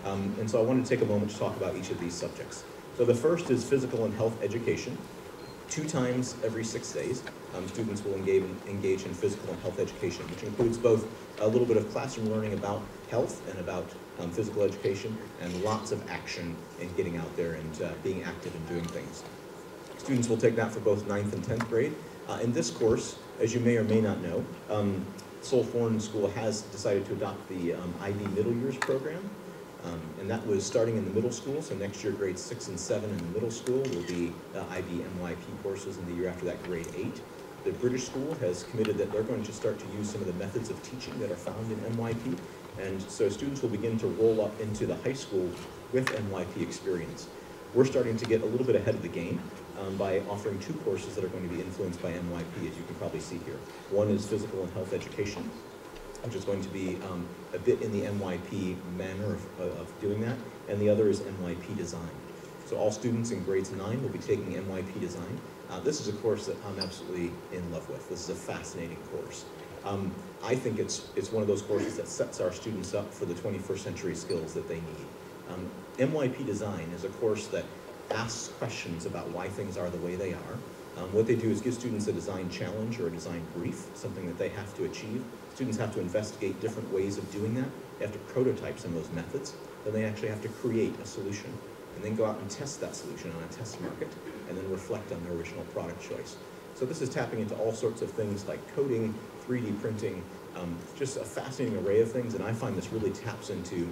And so I want to take a moment to talk about each of these subjects. So the first is physical and health education. 2 times every 6 days, students will engage in physical and health education, which includes both a little bit of classroom learning about health and about physical education, and lots of action in getting out there and being active and doing things. Students will take that for both 9th and 10th grade. In this course, as you may or may not know, Seoul Foreign School has decided to adopt the IB Middle Years program. And that was starting in the middle school, so next year grades 6 and 7 in the middle school will be IB MYP courses, and the year after that grade 8. The British school has committed that they're going to start to use some of the methods of teaching that are found in MYP, and so students will begin to roll up into the high school with MYP experience. We're starting to get a little bit ahead of the game by offering 2 courses that are going to be influenced by MYP, as you can probably see here. One is physical and health education, which is going to be a bit in the MYP manner of doing that, and the other is MYP design. So all students in grades 9 will be taking MYP design. This is a course that I'm absolutely in love with. This is a fascinating course. I think it's one of those courses that sets our students up for the 21st century skills that they need. MYP design is a course that asks questions about why things are the way they are. What they do is give students a design challenge or a design brief, something that they have to achieve. Students have to investigate different ways of doing that. They have to prototype some of those methods. Then they actually have to create a solution, and then go out and test that solution on a test market, and then reflect on their original product choice. So this is tapping into all sorts of things like coding, 3D printing, just a fascinating array of things, and I find this really taps into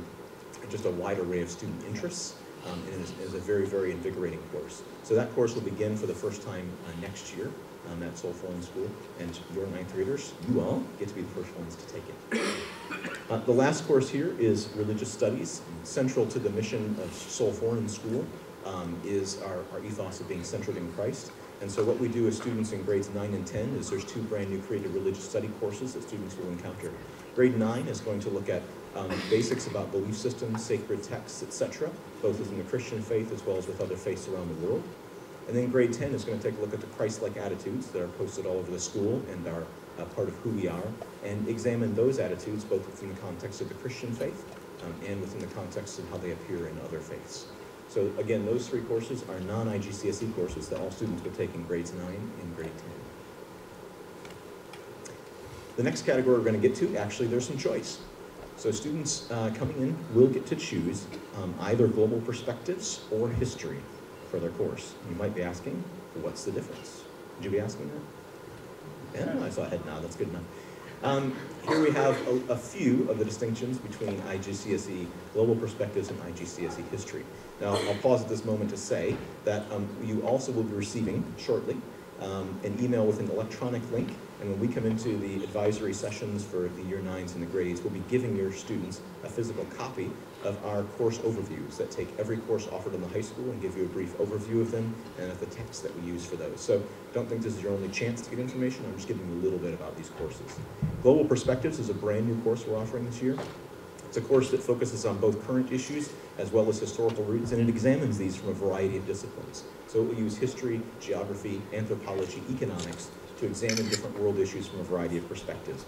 just a wide array of student interests. And is a very, very invigorating course. So that course will begin for the first time next year at Seoul Foreign School, and your 9th graders, you all, get to be the first ones to take it. The last course here is religious studies. Central to the mission of Seoul Foreign School is our ethos of being centered in Christ. And so what we do as students in grades 9 and 10 is there's 2 brand new created religious study courses that students will encounter. Grade 9 is going to look at basics about belief systems, sacred texts, etc., both within the Christian faith as well as with other faiths around the world. And then grade 10 is going to take a look at the Christ-like attitudes that are posted all over the school and are part of who we are, and examine those attitudes both within the context of the Christian faith and within the context of how they appear in other faiths. So again, those three courses are non-IGCSE courses that all students would take in grades 9 and grade 10. The next category we're going to get to, actually there's some choice. So students coming in will get to choose either global perspectives or history for their course. You might be asking, what's the difference? Would you be asking that? Yeah, I saw a head nod, that's good enough. Here we have a few of the distinctions between IGCSE global perspectives and IGCSE history. Now, I'll pause at this moment to say that you also will be receiving shortly an email with an electronic link, and when we come into the advisory sessions for the year 9s and the grades, we'll be giving your students a physical copy of our course overviews that take every course offered in the high school and give you a brief overview of them and of the text that we use for those. So don't think this is your only chance to get information. I'm just giving you a little bit about these courses. Global Perspectives is a brand new course we're offering this year. It's a course that focuses on both current issues as well as historical roots, and it examines these from a variety of disciplines. So it will use history, geography, anthropology, economics to examine different world issues from a variety of perspectives.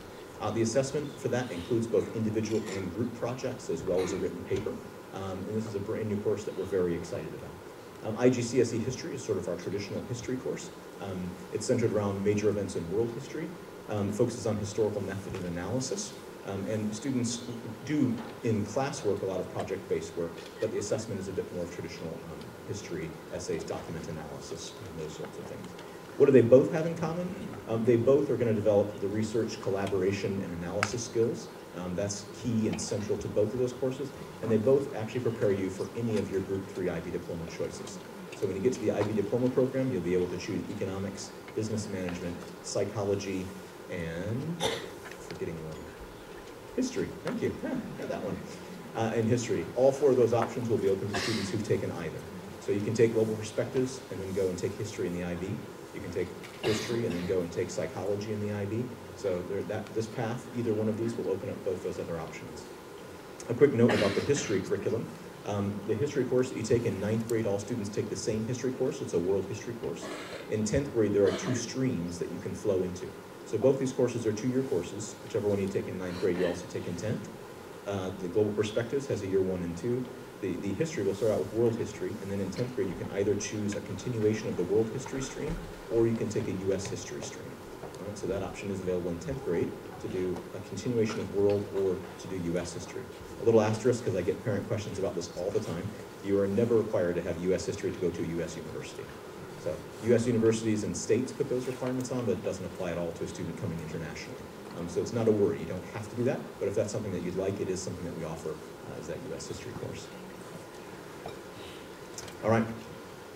The assessment for that includes both individual and group projects as well as a written paper. And this is a brand new course that we're very excited about. IGCSE History is sort of our traditional history course. It's centered around major events in world history. It focuses on historical method and analysis. And students do in classwork a lot of project-based work, but the assessment is a bit more traditional history, essays, document analysis, and those sorts of things. What do they both have in common? They both are going to develop the research, collaboration, and analysis skills. That's key and central to both of those courses, and they both actually prepare you for any of your Group 3 IB diploma choices. So when you get to the IB diploma program, you'll be able to choose economics, business management, psychology, and forgetting one. History, thank you, yeah, got that one. And history. All four of those options will be open to students who've taken either. So you can take global perspectives and then go and take history in the IB. You can take history and then go and take psychology in the IB. So this path, either one of these will open up both those other options. A quick note about the history curriculum. The history course that you take in 9th grade, all students take the same history course. It's a world history course. In 10th grade, there are 2 streams that you can flow into. So both these courses are 2-year courses. Whichever one you take in 9th grade, you also take in 10th. The Global Perspectives has a year 1 and 2. The history will start out with world history, and then in 10th grade, you can either choose a continuation of the world history stream, or you can take a U.S. history stream. All right, so that option is available in 10th grade to do a continuation of world or to do U.S. history. A little asterisk, because I get parent questions about this all the time. You are never required to have U.S. history to go to a U.S. university. So U.S. universities and states put those requirements on, but it doesn't apply at all to a student coming internationally. So it's not a worry. You don't have to do that, but if that's something that you'd like, it is something that we offer as that U.S. history course. All right,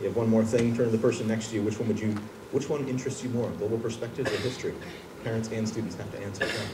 you have one more thing. Turn to the person next to you. Which one interests you more, global perspectives or history? Parents and students have to answer that.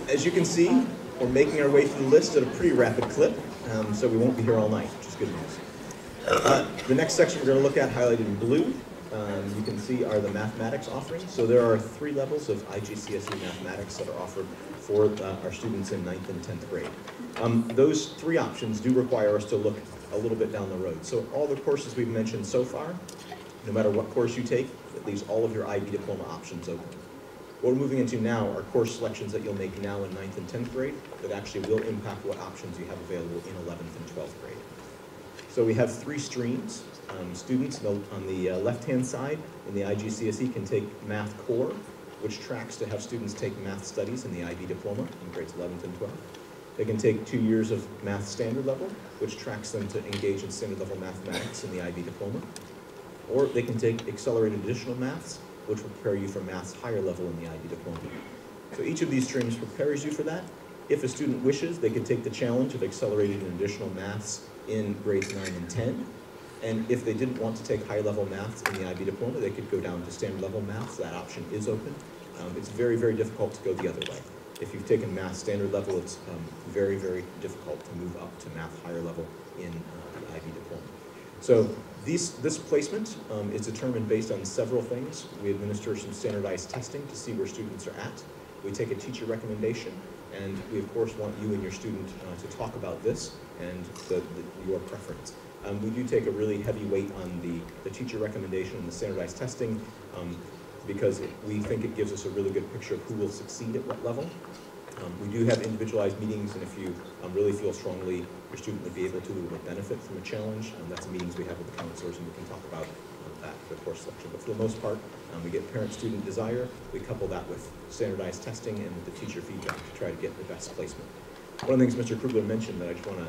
As you can see, we're making our way through the list at a pretty rapid clip, so we won't be here all night, which is good news. The next section we're going to look at, highlighted in blue, you can see are the mathematics offerings. So there are 3 levels of IGCSE mathematics that are offered for our students in 9th and 10th grade. Those 3 options do require us to look a little bit down the road. So all the courses we've mentioned so far, no matter what course you take, it leaves all of your IB diploma options open. What we're moving into now are course selections that you'll make now in 9th and 10th grade that actually will impact what options you have available in 11th and 12th grade. So we have 3 streams. Students on the left-hand side in the IGCSE can take Math Core, which tracks to have students take math studies in the IB diploma in grades 11th and 12th. They can take 2 years of math standard level, which tracks them to engage in standard level mathematics in the IB diploma. Or they can take accelerated additional maths, which will prepare you for maths higher level in the IB diploma. So each of these streams prepares you for that. If a student wishes, they could take the challenge of accelerated and additional maths in grades 9 and 10. And if they didn't want to take high level maths in the IB diploma, they could go down to standard level maths. That option is open. It's very, very difficult to go the other way. If you've taken math standard level, it's very, very difficult to move up to math higher level in the IB diploma. So this placement is determined based on several things. We administer some standardized testing to see where students are at. We take a teacher recommendation, and we of course want you and your student to talk about this and your preference. We do take a really heavy weight on the teacher recommendation and the standardized testing because we think it gives us a really good picture of who will succeed at what level. We do have individualized meetings, and if you really feel strongly your student would be able to benefit from a challenge, that's meetings we have with the counselors, and we can talk about that for course selection. But for the most part, we get parent-student desire, we couple that with standardized testing and with the teacher feedback to try to get the best placement. One of the things Mr. Krugler mentioned that I just want to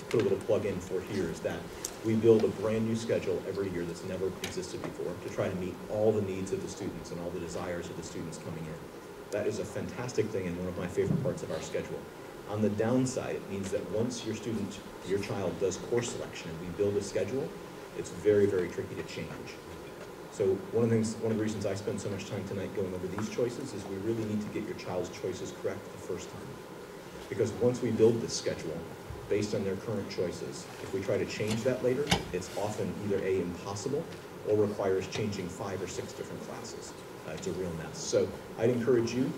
put a little plug in for here is that we build a brand new schedule every year that's never existed before to try to meet all the needs of the students and all the desires of the students coming in. That is a fantastic thing and one of my favorite parts of our schedule. On the downside, it means that once your child does course selection and we build a schedule, it's very, very tricky to change. So one of the reasons I spend so much time tonight going over these choices is we really need to get your child's choices correct the first time. Because once we build this schedule, based on their current choices, if we try to change that later, it's often either A, impossible, or requires changing 5 or 6 different classes. It's a real mess. So I'd encourage you,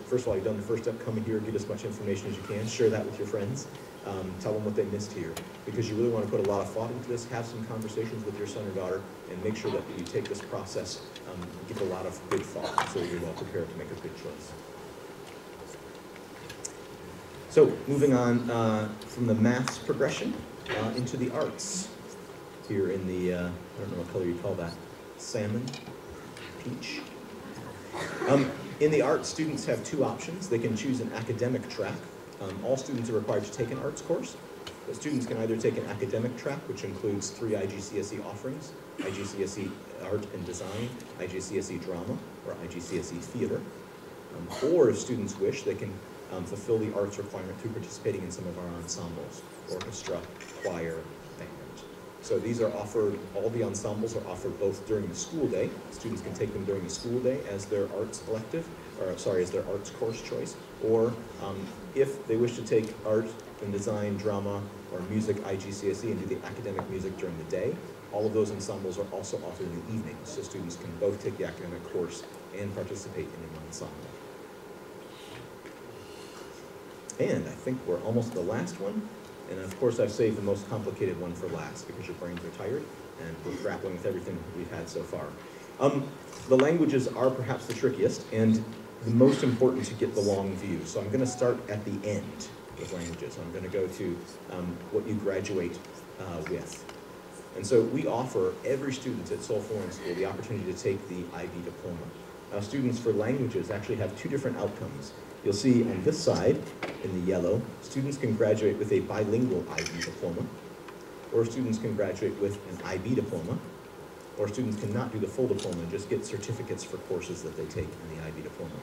first of all, you've done the first step, come in here, get as much information as you can, share that with your friends, tell them what they missed here, because you really want to put a lot of thought into this, have some conversations with your son or daughter, and make sure that you take this process, give a lot of good thought so you're well prepared to make a good choice. So moving on from the maths progression into the arts, here in the, I don't know what color you call that, salmon? Peach. In the arts, students have 2 options. They can choose an academic track. All students are required to take an arts course. The students can either take an academic track, which includes 3 IGCSE offerings, IGCSE Art and Design, IGCSE Drama, or IGCSE Theater. Or if students wish, they can fulfill the arts requirement through participating in some of our ensembles, orchestra, choir, band. So these are offered, all the ensembles are offered both during the school day. Students can take them during the school day as their arts elective, or sorry, as their arts course choice, or if they wish to take art and design, drama, or music IGCSE and do the academic music during the day, all of those ensembles are also offered in the evenings, so students can both take the academic course and participate in an ensemble. And I think we're almost the last one. And of course, I've saved the most complicated one for last because your brains are tired and we're grappling with everything we've had so far. The languages are perhaps the trickiest and the most important to get the long view. So I'm going to start at the end with languages. I'm going to go to what you graduate with. And so we offer every student at Seoul Foreign School the opportunity to take the IB diploma. Now, students for languages actually have 2 different outcomes. You'll see on this side, in the yellow, students can graduate with a bilingual IB diploma, or students can graduate with an IB diploma, or students cannot do the full diploma and just get certificates for courses that they take in the IB diploma.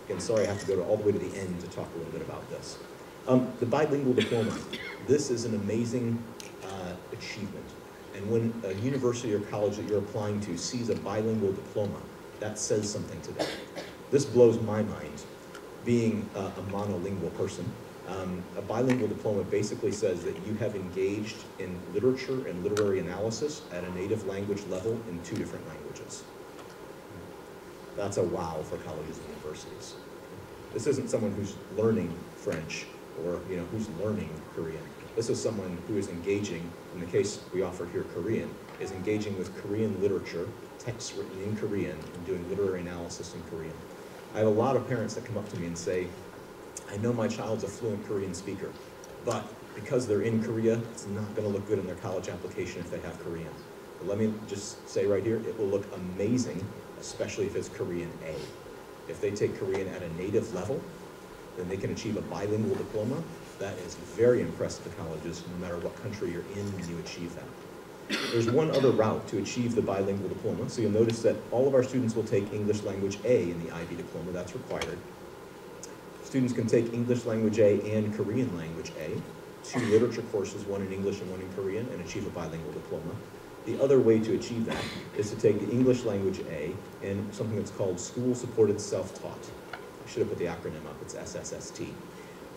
Again, sorry I have to go all the way to the end to talk a little bit about this. The bilingual diploma, this is an amazing achievement. And when a university or college that you're applying to sees a bilingual diploma, that says something to them. This blows my mind. Being a monolingual person, a bilingual diploma basically says that you have engaged in literature and literary analysis at a native language level in 2 different languages. That's a wow for colleges and universities. This isn't someone who's learning French or who's learning Korean. This is someone who is engaging, in the case we offer here Korean, is engaging with Korean literature, texts written in Korean, and doing literary analysis in Korean. I have a lot of parents that come up to me and say, I know my child's a fluent Korean speaker, but because they're in Korea, it's not going to look good in their college application if they have Korean. But let me just say right here, it will look amazing, especially if it's Korean A. If they take Korean at a native level, then they can achieve a bilingual diploma. That is very impressive to colleges, no matter what country you're in when you achieve that. There's one other route to achieve the bilingual diploma. So you'll notice that all of our students will take English Language A in the IB diploma. That's required. Students can take English Language A and Korean Language A, 2 literature courses, one in English and one in Korean, and achieve a bilingual diploma. The other way to achieve that is to take the English Language A and something that's called school-supported self-taught. I should have put the acronym up, it's SSST.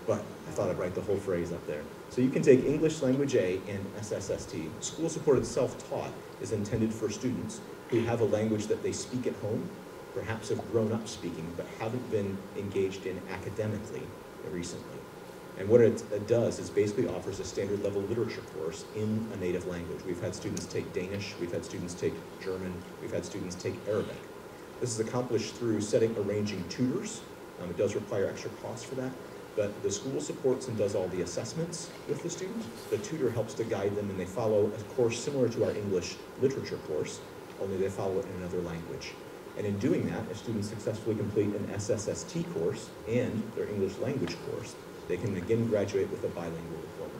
But I thought I'd write the whole phrase up there. So you can take English Language A and SSST. School-supported self-taught is intended for students who have a language that they speak at home, perhaps have grown up speaking, but haven't been engaged in academically recently. And what it does is basically offers a standard level literature course in a native language. We've had students take Danish, we've had students take German, we've had students take Arabic. This is accomplished through arranging tutors. It does require extra costs for that, but the school supports and does all the assessments with the student. The tutor helps to guide them, and they follow a course similar to our English literature course, only they follow it in another language. And in doing that, if students successfully complete an SSST course and their English language course, they can again graduate with a bilingual diploma.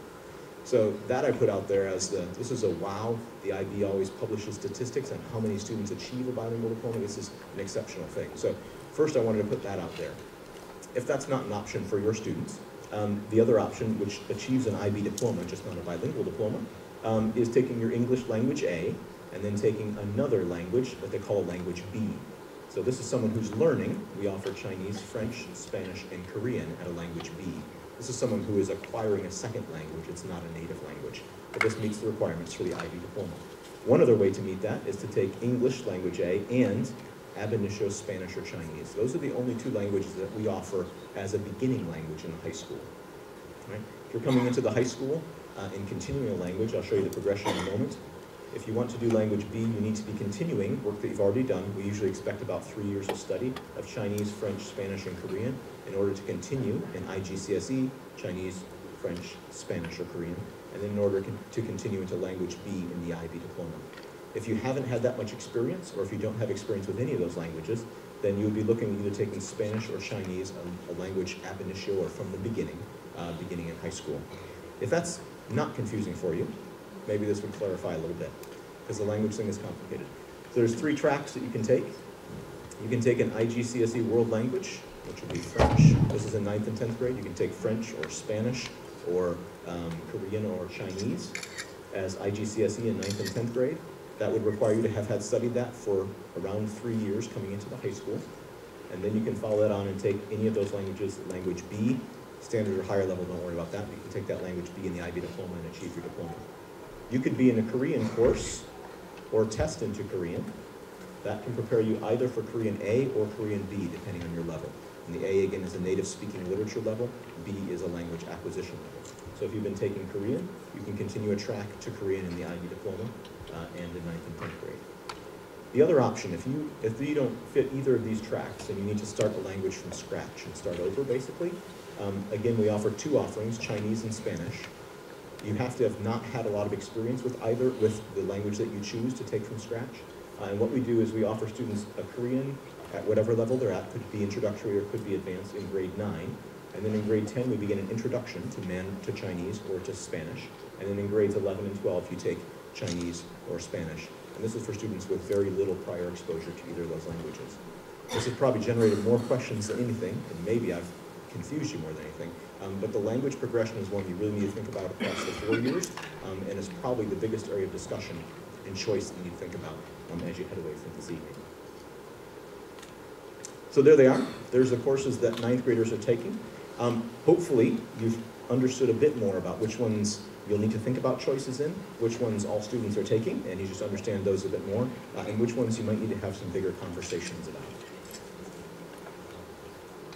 So that I put out there as this is a wow. The IB always publishes statistics on how many students achieve a bilingual diploma. This is an exceptional thing. So first I wanted to put that out there. If that's not an option for your students, the other option, which achieves an IB diploma, just not a bilingual diploma, is taking your English Language A and then taking another language that they call a Language B. So this is someone who's learning. We offer Chinese, French, Spanish, and Korean at a Language B. This is someone who is acquiring a second language. It's not a native language, but this meets the requirements for the IB diploma. One other way to meet that is to take English Language A and ab initio Spanish or Chinese. Those are the only two languages that we offer as a beginning language in the high school. Right? If you're coming into the high school and continuing a language, I'll show you the progression in a moment. If you want to do Language B, you need to be continuing work that you've already done. We usually expect about 3 years of study of Chinese, French, Spanish, and Korean in order to continue in IGCSE, Chinese, French, Spanish, or Korean, and then in order to continue into Language B in the IB diploma. If you haven't had that much experience, or if you don't have experience with any of those languages, then you would be looking at either taking Spanish or Chinese, a language ab initio or from the beginning in high school. If that's not confusing for you, maybe this would clarify a little bit, because the language thing is complicated. So there's 3 tracks that you can take. You can take an IGCSE world language, which would be French. This is in 9th and 10th grade. You can take French or Spanish or Korean or Chinese as IGCSE in 9th and 10th grade. That would require you to have had studied that for around 3 years coming into the high school. And then you can follow that on and take any of those languages, Language B, standard or higher level, don't worry about that. You can take that Language B in the IB diploma and achieve your diploma. You could be in a Korean course or test into Korean. That can prepare you either for Korean A or Korean B, depending on your level. And the A, again, is a native speaking literature level. B is a language acquisition level. So if you've been taking Korean, you can continue a track to Korean in the IB diploma and in 9th and 10th grade. The other option, if you don't fit either of these tracks and you need to start the language from scratch and start over, basically, again, we offer 2 offerings, Chinese and Spanish. You have to have not had a lot of experience with the language that you choose to take from scratch. And what we do is we offer students a Korean at whatever level they're at, could be introductory or could be advanced in grade 9. And then in grade 10, we begin an introduction to Chinese or to Spanish. And then in grades 11 and 12, you take Chinese or Spanish. And this is for students with very little prior exposure to either of those languages. This has probably generated more questions than anything, and maybe I've confused you more than anything. But the language progression is one you really need to think about across the 4 years, and it's probably the biggest area of discussion and choice that you need to think about as you head away from this evening. So there they are. There's the courses that 9th graders are taking. Hopefully, you've understood a bit more about which ones you'll need to think about choices in, which ones all students are taking, and you just understand those a bit more, and which ones you might need to have some bigger conversations about.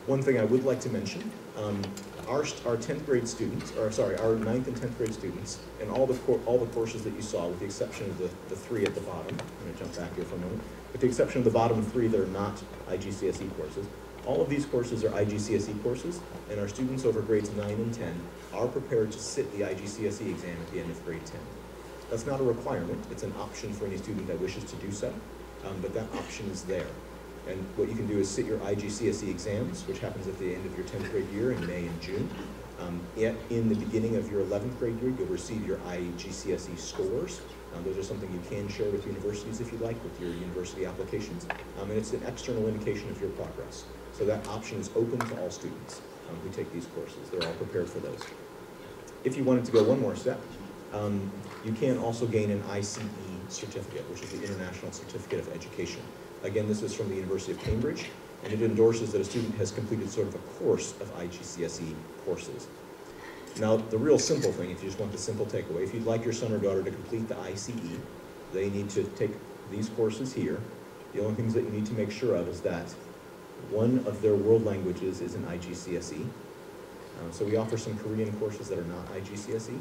One thing I would like to mention, our 10th grade students, or sorry, our 9th and 10th grade students, and all the courses that you saw, with the exception of the 3 at the bottom, I'm going to jump back here for a moment, with the exception of the bottom 3 that are not IGCSE courses, all of these courses are IGCSE courses, and our students over grades 9 and 10 are prepared to sit the IGCSE exam at the end of grade 10. That's not a requirement, it's an option for any student that wishes to do so, but that option is there. And what you can do is sit your IGCSE exams, which happens at the end of your 10th grade year in May and June. In the beginning of your 11th grade year, you'll receive your IGCSE scores. Those are something you can share with universities if you like, with your university applications. And it's an external indication of your progress. So that option is open to all students who take these courses. They're all prepared for those. If you wanted to go one more step, you can also gain an ICE certificate, which is the International Certificate of Education. Again, this is from the University of Cambridge. and it endorses that a student has completed sort of a course of IGCSE courses. Now, the real simple thing, if you just want the simple takeaway, if you'd like your son or daughter to complete the ICE, they need to take these courses here. The only things that you need to make sure of is that one of their world languages is an IGCSE. So we offer some Korean courses that are not IGCSE.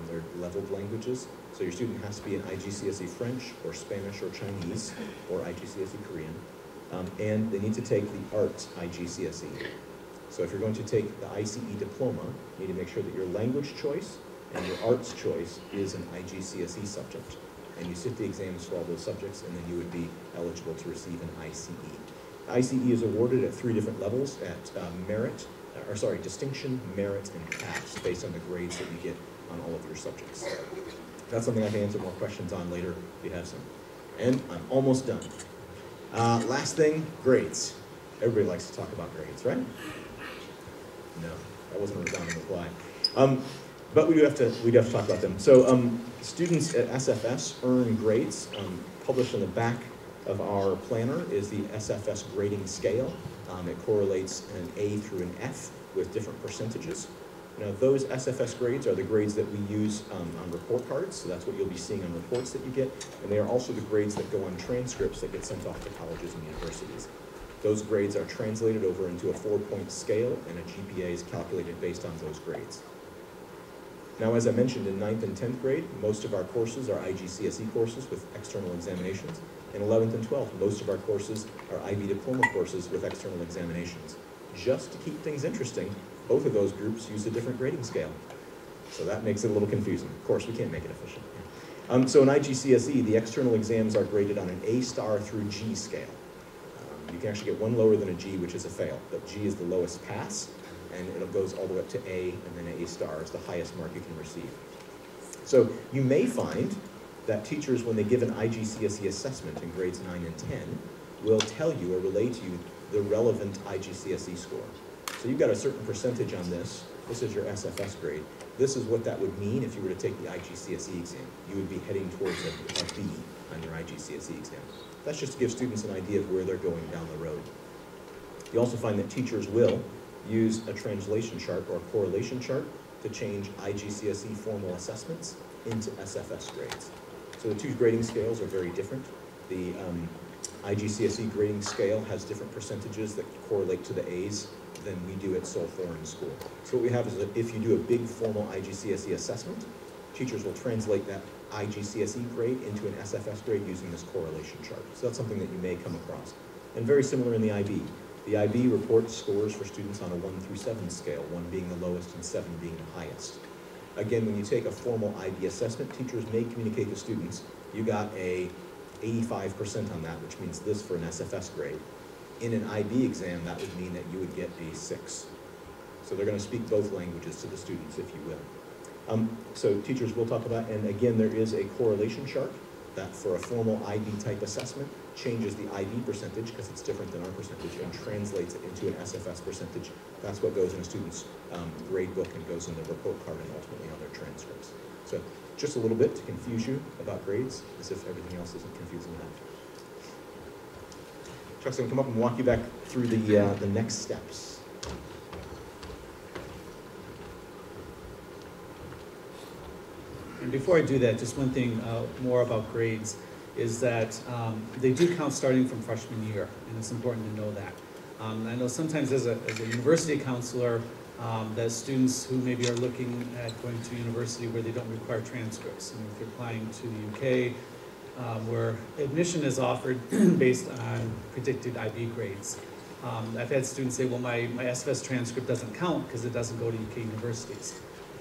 They're leveled languages. So your student has to be in IGCSE French or Spanish or Chinese or IGCSE Korean. And they need to take the Arts IGCSE. So if you're going to take the ICE diploma, you need to make sure that your language choice and your arts choice is an IGCSE subject. And you sit the exams for all those subjects, and then you would be eligible to receive an ICE. ICE is awarded at 3 different levels, at distinction, merit, and pass, based on the grades that you get on all of your subjects. That's something I can answer more questions on later if you have some. And I'm almost done. Last thing, grades. Everybody likes to talk about grades, right? No, that wasn't a resounding reply. But we do have to talk about them. So students at SFS earn grades. Published on the back of our planner is the SFS grading scale. It correlates an A through an F with different percentages. Now, those SFS grades are the grades that we use on report cards, so that's what you'll be seeing on reports that you get, and they are also the grades that go on transcripts that get sent off to colleges and universities. Those grades are translated over into a 4-point scale, and a GPA is calculated based on those grades. Now, as I mentioned, in 9th and 10th grade, most of our courses are IGCSE courses with external examinations. In 11th and 12th, most of our courses are IB diploma courses with external examinations. Just to keep things interesting, both of those groups use a different grading scale. So that makes it a little confusing. Of course, we can't make it official. So in IGCSE, the external exams are graded on an A star through G scale. You can actually get one lower than a G, which is a fail, but G is the lowest pass, and it goes all the way up to A, and then A star is the highest mark you can receive. So you may find that teachers, when they give an IGCSE assessment in grades 9 and 10, will tell you or relay to you the relevant IGCSE score. So you've got a certain percentage on this. This is your SFS grade. This is what that would mean if you were to take the IGCSE exam. You would be heading towards a B on your IGCSE exam. That's just to give students an idea of where they're going down the road. You also find that teachers will use a translation chart or a correlation chart to change IGCSE formal assessments into SFS grades. So the 2 grading scales are very different. The IGCSE grading scale has different percentages that correlate to the A's than we do at Seoul Foreign School. So what we have is that if you do a big formal IGCSE assessment, teachers will translate that IGCSE grade into an SFS grade using this correlation chart. So that's something that you may come across. And very similar in the IB. The IB reports scores for students on a 1 through 7 scale, 1 being the lowest and 7 being the highest. Again, when you take a formal IB assessment, teachers may communicate to students, you got a 85% on that, which means this for an SFS grade. In an IB exam, that would mean that you would get a 6. So they're going to speak both languages to the students, if you will. So teachers will talk about, and again, there is a correlation chart that for a formal IB type assessment changes the IB percentage, because it's different than our percentage, and translates it into an SFS percentage. That's what goes in a student's grade book and goes in the report card and ultimately on their transcripts. So just a little bit to confuse you about grades, as if everything else isn't confusing enough. Chuck's going to come up and walk you back through the next steps. And before I do that, just one thing more about grades is that they do count starting from freshman year, and it's important to know that. I know sometimes as a university counselor, that students who maybe are looking at going to university where they don't require transcripts. And if you're applying to the UK, where admission is offered based on predicted IB grades. I've had students say, well, my SFS transcript doesn't count because it doesn't go to UK universities.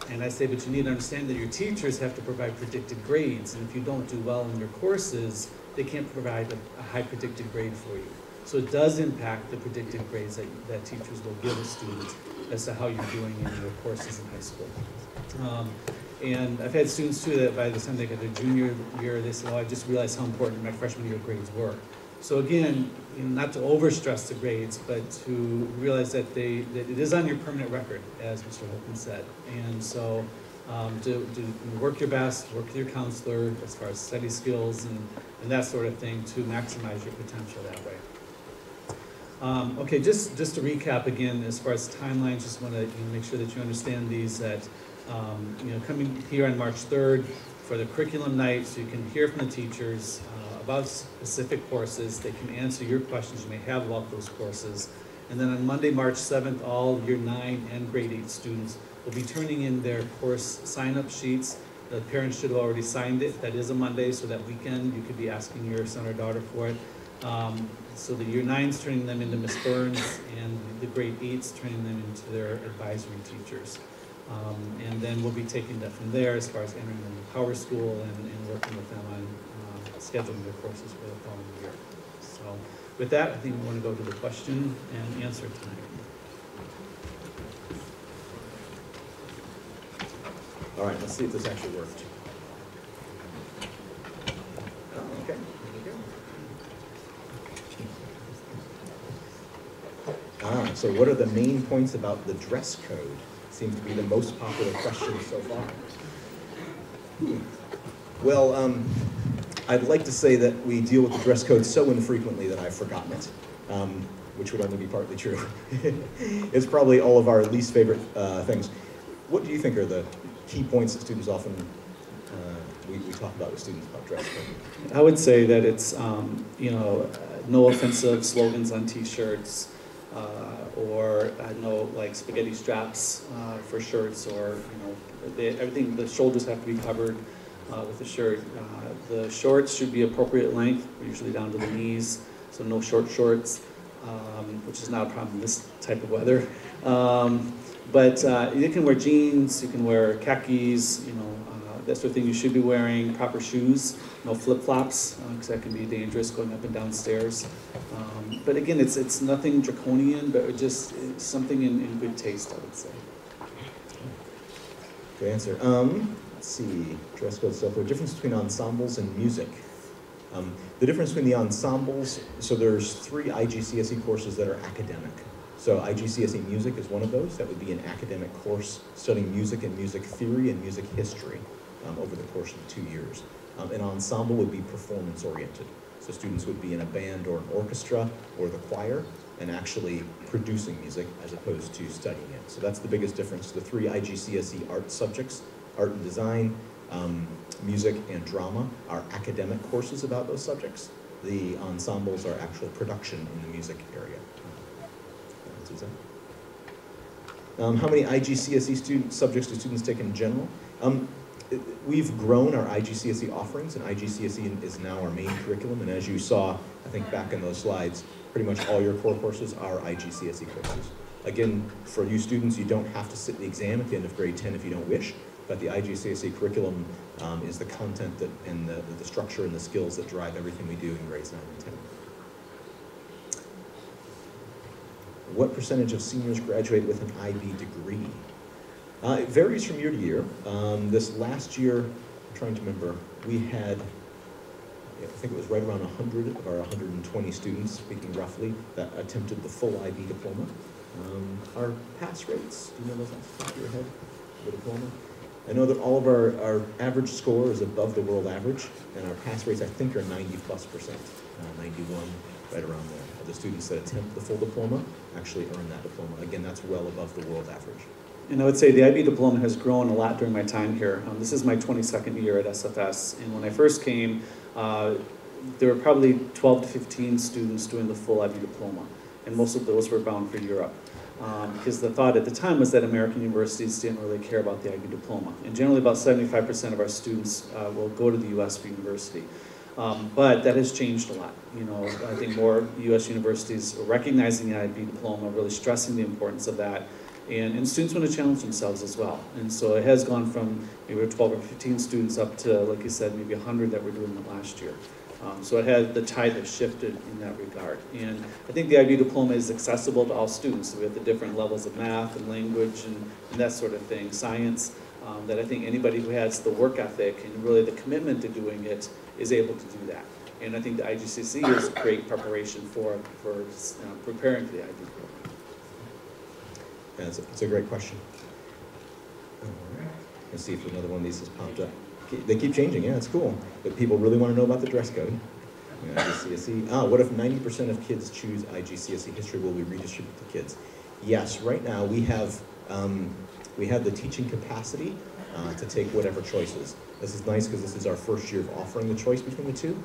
And I say, but you need to understand that your teachers have to provide predicted grades, and if you don't do well in your courses, they can't provide a high predicted grade for you. So it does impact the predicted grades that teachers will give a student as to how you're doing in your courses in high school. And I've had students too that by the time they get their junior year, they say, oh, I just realized how important my freshman year grades were. So again, not to overstress the grades, but to realize that it is on your permanent record, as Mr. Holcomb said. And so to work your best, work with your counselor as far as study skills and that sort of thing to maximize your potential that way. Okay, just to recap again, as far as timelines, just want to make sure that you understand these, that coming here on March 3rd for the curriculum night, so you can hear from the teachers about specific courses. They can answer your questions you may have about those courses. And then on Monday, March 7th, all year 9 and grade 8 students will be turning in their course sign-up sheets. The parents should have already signed it. That is a Monday, so that weekend you could be asking your son or daughter for it. So the year 9's turning them into Miss Burns, and the grade 8's turning them into their advisory teachers. And then we'll be taking that from there as far as entering them in Power School and working with them on scheduling their courses for the following year. So with that, I think we want to go to the question and answer time. All right, let's see if this actually worked. Oh, okay, there we go. So what are the main points about the dress code? Seems to be the most popular question so far. Well, I'd like to say that we deal with the dress code so infrequently that I've forgotten it, which would only be partly true. It's probably all of our least favorite things. What do you think are the key points that students often, we talk about with students about dress code? I would say that it's, no offensive slogans on t-shirts, or no like spaghetti straps for shirts, or everything, the shoulders have to be covered with the shirt. The shorts should be appropriate length, usually down to the knees, so no short shorts, which is not a problem in this type of weather. But you can wear jeans, you can wear khakis, that sort of thing. You should be wearing proper shoes, no flip-flops, because that can be dangerous going up and down stairs. But again, it's nothing draconian, but just something in good taste, I would say. Good answer. Let's see, dress code stuff. The difference between ensembles and music. The difference between the ensembles, so there's 3 IGCSE courses that are academic. So IGCSE music is one of those. That would be an academic course studying music and music theory and music history over the course of 2 years. An ensemble would be performance-oriented. So students would be in a band or an orchestra or the choir and actually producing music as opposed to studying it. So that's the biggest difference. The 3 IGCSE art subjects, art and design, music and drama, are academic courses about those subjects. The ensembles are actual production in the music area. How many IGCSE subjects do students take in general? We've grown our IGCSE offerings, and IGCSE is now our main curriculum, and as you saw, I think back in those slides, pretty much all your core courses are IGCSE courses. Again, for you students, you don't have to sit the exam at the end of grade 10 if you don't wish, but the IGCSE curriculum is the content and the structure and the skills that drive everything we do in grades 9 and 10. What percentage of seniors graduate with an IB degree? It varies from year to year. This last year, I'm trying to remember, we had, I think it was right around 100 of our 120 students, speaking roughly, that attempted the full IB diploma. Our pass rates, do you know those off the top of your head, the diploma? I know that all of our average score is above the world average, and our pass rates, I think, are 90+%, 91, right around there. The students that attempt the full diploma actually earn that diploma. Again, that's well above the world average. And I would say the IB diploma has grown a lot during my time here. This is my 22nd year at SFS, and when I first came, there were probably 12 to 15 students doing the full IB diploma, and most of those were bound for Europe. Because the thought at the time was that American universities didn't really care about the IB diploma. And generally about 75% of our students will go to the US for university. But that has changed a lot. I think more US universities are recognizing the IB diploma, really stressing the importance of that. And students want to challenge themselves as well. And so it has gone from maybe 12 or 15 students up to, like you said, maybe 100 that were doing it last year. So the tide has shifted in that regard. And I think the IB diploma is accessible to all students. So we have the different levels of math and language and that sort of thing, science, that I think anybody who has the work ethic and really the commitment to doing it is able to do that. And I think the IGCSE is great preparation for preparing for the IB diploma. Yeah, it's a great question. Let's see if another one of these has popped up. They keep changing, yeah, it's cool. But people really want to know about the dress code. IGCSE. What if 90% of kids choose IGCSE history? Will we redistribute the kids? Yes, right now we have the teaching capacity to take whatever choices. This is nice because this is our first year of offering the choice between the two.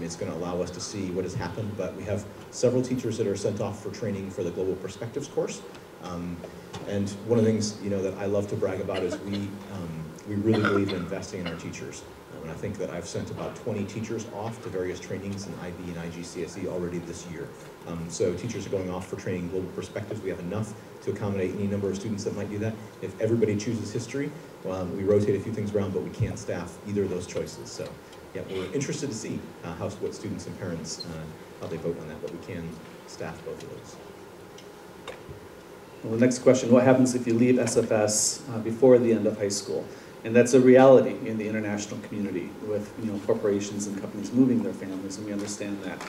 It's going to allow us to see what has happened, but we have several teachers that are sent off for training for the Global Perspectives course. And one of the things that I love to brag about is we really believe in investing in our teachers. And I think that I've sent about 20 teachers off to various trainings in IB and IGCSE already this year. So teachers are going off for training in Global Perspectives. We have enough to accommodate any number of students that might do that. If everybody chooses history, we rotate a few things around, but we can't staff either of those choices. So yeah, we're interested to see what students and parents, how they vote on that, but we can staff both of those. Well, the next question, what happens if you leave SFS before the end of high school? And that's a reality in the international community with corporations and companies moving their families, and we understand that.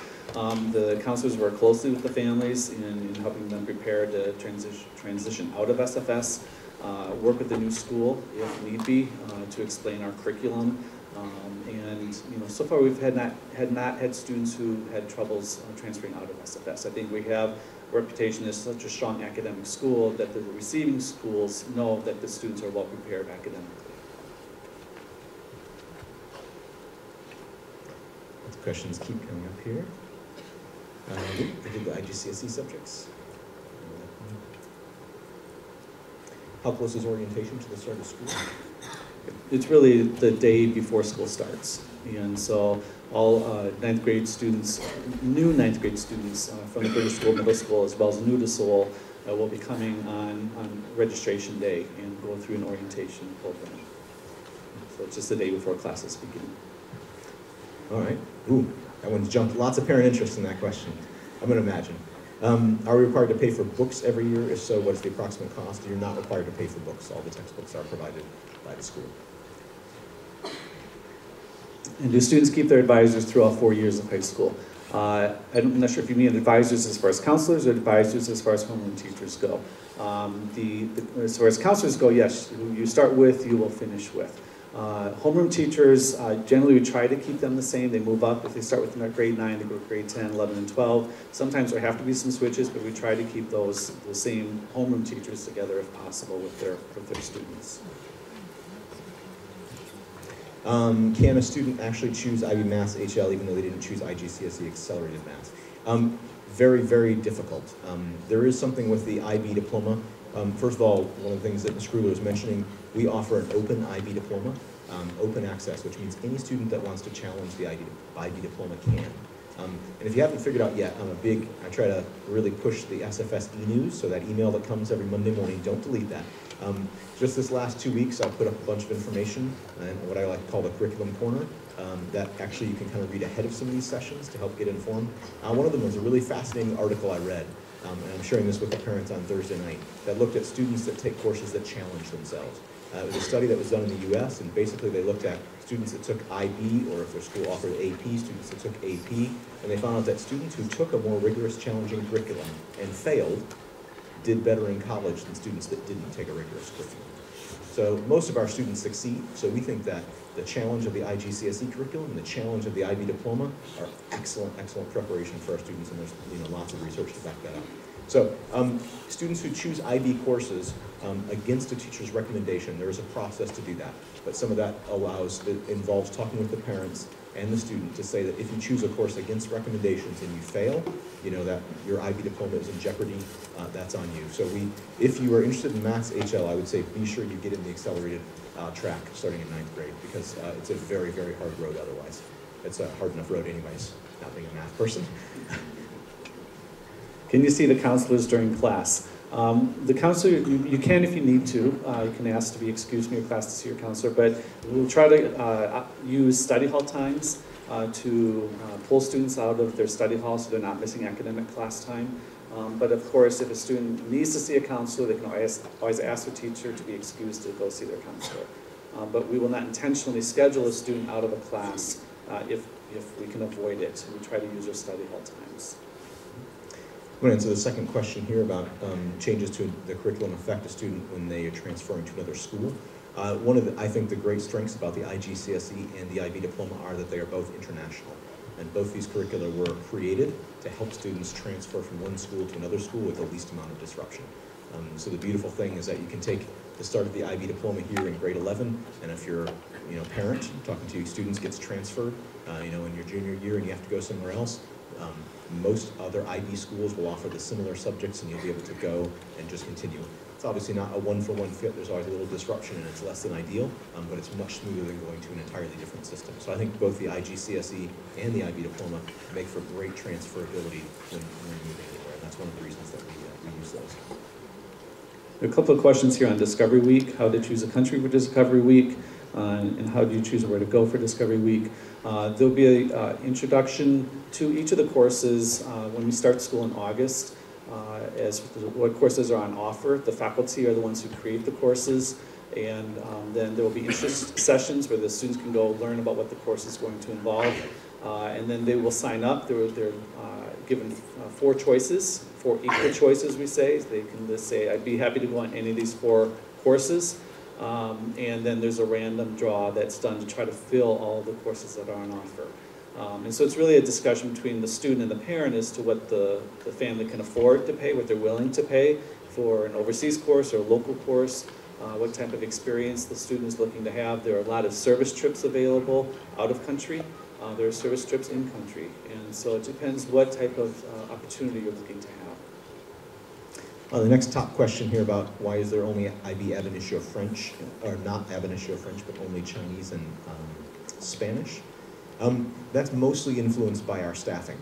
The counselors work closely with the families in helping them prepare to transition out of SFS, work with the new school if need be to explain our curriculum. And so far we've not had students who had troubles transferring out of SFS. I think we have a reputation as such a strong academic school that the receiving schools know that the students are well prepared academically. Questions keep coming up here. I did the IGCSE subjects. How close is orientation to the start of school? It's really the day before school starts. And so all ninth grade students, new ninth grade students from the British School Middle School, as well as new to Seoul, will be coming on registration day and go through an orientation program. So it's just the day before classes begin. All right. Ooh, that one's jumped. Lots of parent interest in that question, I'm going to imagine. Are we required to pay for books every year? If so, what is the approximate cost? You're not required to pay for books. All the textbooks are provided by the school. And do students keep their advisors throughout 4 years of high school? I'm not sure if you mean advisors as far as counselors or advisors as far as homeroom teachers go. As far as counselors go, yes, who you start with, you will finish with. Homeroom teachers, generally we try to keep them the same. They move up. If they start with grade 9, they go to grade 10, 11, and 12. Sometimes there have to be some switches, but we try to keep the same homeroom teachers together if possible with their students. Can a student actually choose IB Maths HL even though they didn't choose IGCSE Accelerated Maths? Very, very difficult. There is something with the IB diploma. First of all, one of the things that Ms. Kruger was mentioning, we offer an open IB diploma, open access, which means any student that wants to challenge the IB diploma can. And if you haven't figured out yet, I try to really push the SFS e-news, so that email that comes every Monday morning, don't delete that. Just this last 2 weeks, I've put up a bunch of information and what I like to call the curriculum corner, that actually you can kind of read ahead of some of these sessions to help get informed. One of them was a really fascinating article I read, and I'm sharing this with the parents on Thursday night, that looked at students that take courses that challenge themselves. It was a study that was done in the US, and basically they looked at students that took IB, or if their school offered AP, students that took AP, and they found out that students who took a more rigorous, challenging curriculum and failed did better in college than students that didn't take a rigorous curriculum. So most of our students succeed, so we think that the challenge of the IGCSE curriculum and the challenge of the IB diploma are excellent, excellent preparation for our students, and there's lots of research to back that up. So students who choose IB courses against a teacher's recommendation, there is a process to do that. But some of that involves talking with the parents and the student to say that if you choose a course against recommendations and you fail, that your IB diploma is in jeopardy, that's on you. So if you are interested in Maths HL, I would say be sure you get in the accelerated track starting in 9th grade, because it's a very, very hard road otherwise. It's a hard enough road anyways, not being a math person. Can you see the counselors during class? The counselor, you can if you need to. You can ask to be excused from your class to see your counselor, but we'll try to use study hall times to pull students out of their study hall so they're not missing academic class time. But of course, if a student needs to see a counselor, they can always ask their teacher to be excused to go see their counselor. But we will not intentionally schedule a student out of a class if we can avoid it. We try to use our study hall times. I'm going to answer the second question here about changes to the curriculum affect a student when they are transferring to another school. One of I think the great strengths about the IGCSE and the IB diploma are that they are both international. And both these curricula were created to help students transfer from one school to another school with the least amount of disruption. So the beautiful thing is that you can take the start of the IB diploma here in grade 11, and if your parent talking to you students gets transferred in your junior year and you have to go somewhere else, most other IB schools will offer the similar subjects and you'll be able to go and just continue. It's obviously not a one-for-one fit. There's always a little disruption and it's less than ideal, but it's much smoother than going to an entirely different system. So I think both the IGCSE and the IB diploma make for great transferability when moving anywhere, and that's one of the reasons that we use those. There are a couple of questions here on Discovery Week, how to choose a country for Discovery Week, and how do you choose where to go for Discovery Week. There'll be an introduction to each of the courses when we start school in August, as what courses are on offer. The faculty are the ones who create the courses, and then there will be interest sessions where the students can go learn about what the course is going to involve, and then they will sign up. They're given 4 choices, 4 equal choices we say. They can just say, I'd be happy to go on any of these 4 courses. And then there's a random draw that's done to try to fill all of the courses that are on offer. And so it's really a discussion between the student and the parent as to what the family can afford to pay, what they're willing to pay for an overseas course or a local course, what type of experience the student is looking to have. There are a lot of service trips available out of country. There are service trips in country. And so it depends what type of opportunity you're looking to have. The next top question here about why is there only IB ab initio French, or not ab initio French, but only Chinese and Spanish. That's mostly influenced by our staffing.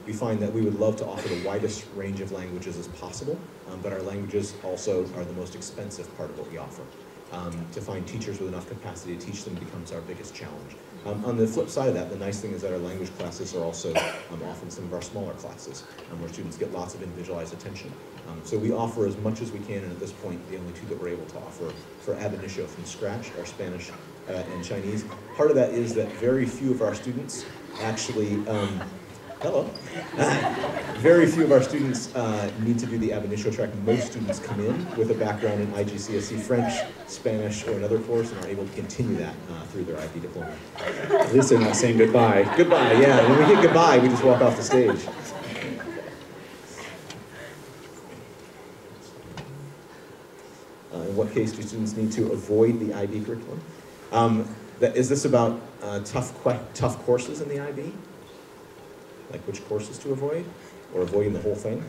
We find that we would love to offer the widest range of languages as possible, but our languages also are the most expensive part of what we offer. To find teachers with enough capacity to teach them becomes our biggest challenge. On the flip side of that, the nice thing is that our language classes are also often some of our smaller classes, where students get lots of individualized attention. So we offer as much as we can, and at this point, the only 2 that we're able to offer for ab initio from scratch are Spanish and Chinese. Part of that is that very few of our students actually, very few of our students need to do the ab initio track. Most students come in with a background in IGCSE French, Spanish, or another course and are able to continue that through their IB diploma. At least they're not saying goodbye. Goodbye, yeah. When we hit goodbye, we just walk off the stage. In what case do students need to avoid the IB curriculum? Is this about tough courses in the IB? Like which courses to avoid? Or avoiding the whole thing?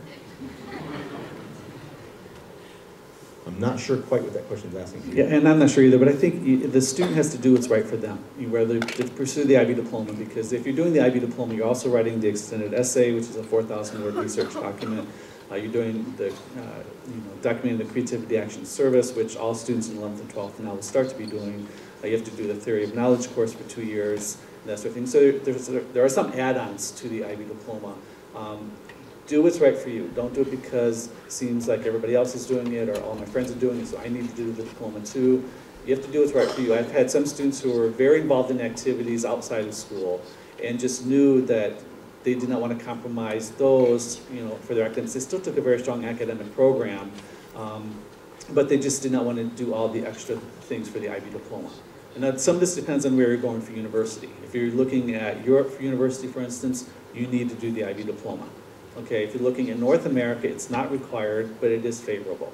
I'm not sure quite what that question is asking you. Yeah, and I'm not sure either, but I think the student has to do what's right for them. You rather pursue the IB diploma, because if you're doing the IB diploma, you're also writing the extended essay, which is a 4,000-word research document. You're doing the, documenting the Creativity Action Service, which all students in 11th and 12th now will start to be doing. You have to do the Theory of Knowledge course for 2 years, that sort of thing. So there are some add-ons to the IB diploma. Do what's right for you. Don't do it because it seems like everybody else is doing it or all my friends are doing it, so I need to do the diploma too. You have to do what's right for you. I've had some students who were very involved in activities outside of school and just knew that they did not want to compromise those, for their academics. They still took a very strong academic program, but they just did not want to do all the extra things for the IB diploma. And that, some of this depends on where you're going for university. If you're looking at Europe for university, for instance, you need to do the IB diploma. Okay, if you're looking at North America, it's not required, but it is favorable.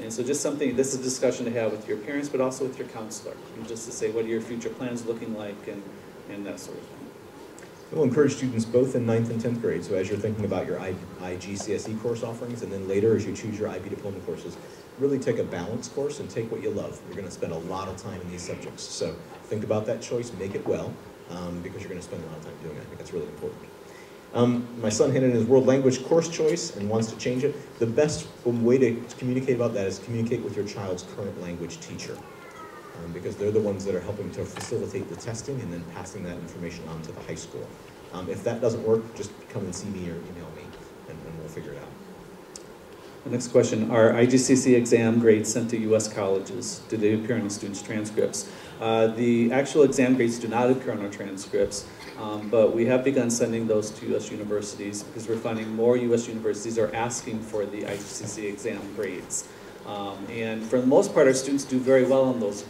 And so just something, this is a discussion to have with your parents, but also with your counselor, and just to say, what are your future plans looking like, and that sort of thing. We'll encourage students both in 9th and 10th grade, so as you're thinking about your IGCSE course offerings, and then later as you choose your IB diploma courses, really take a balanced course and take what you love. You're going to spend a lot of time in these subjects, so think about that choice, make it well, because you're going to spend a lot of time doing it. I think that's really important. My son handed in his world language course choice and wants to change it. The best way to communicate about that is communicate with your child's current language teacher, because they're the ones that are helping to facilitate the testing and then passing that information on to the high school. If that doesn't work, just come and see me or email me, and we'll figure it out. The next question, are IGCSE exam grades sent to U.S. colleges? Do they appear on the students' transcripts? The actual exam grades do not appear on our transcripts, but we have begun sending those to U.S. universities because we're finding more U.S. universities are asking for the IGCSE exam grades. And for the most part, our students do very well on those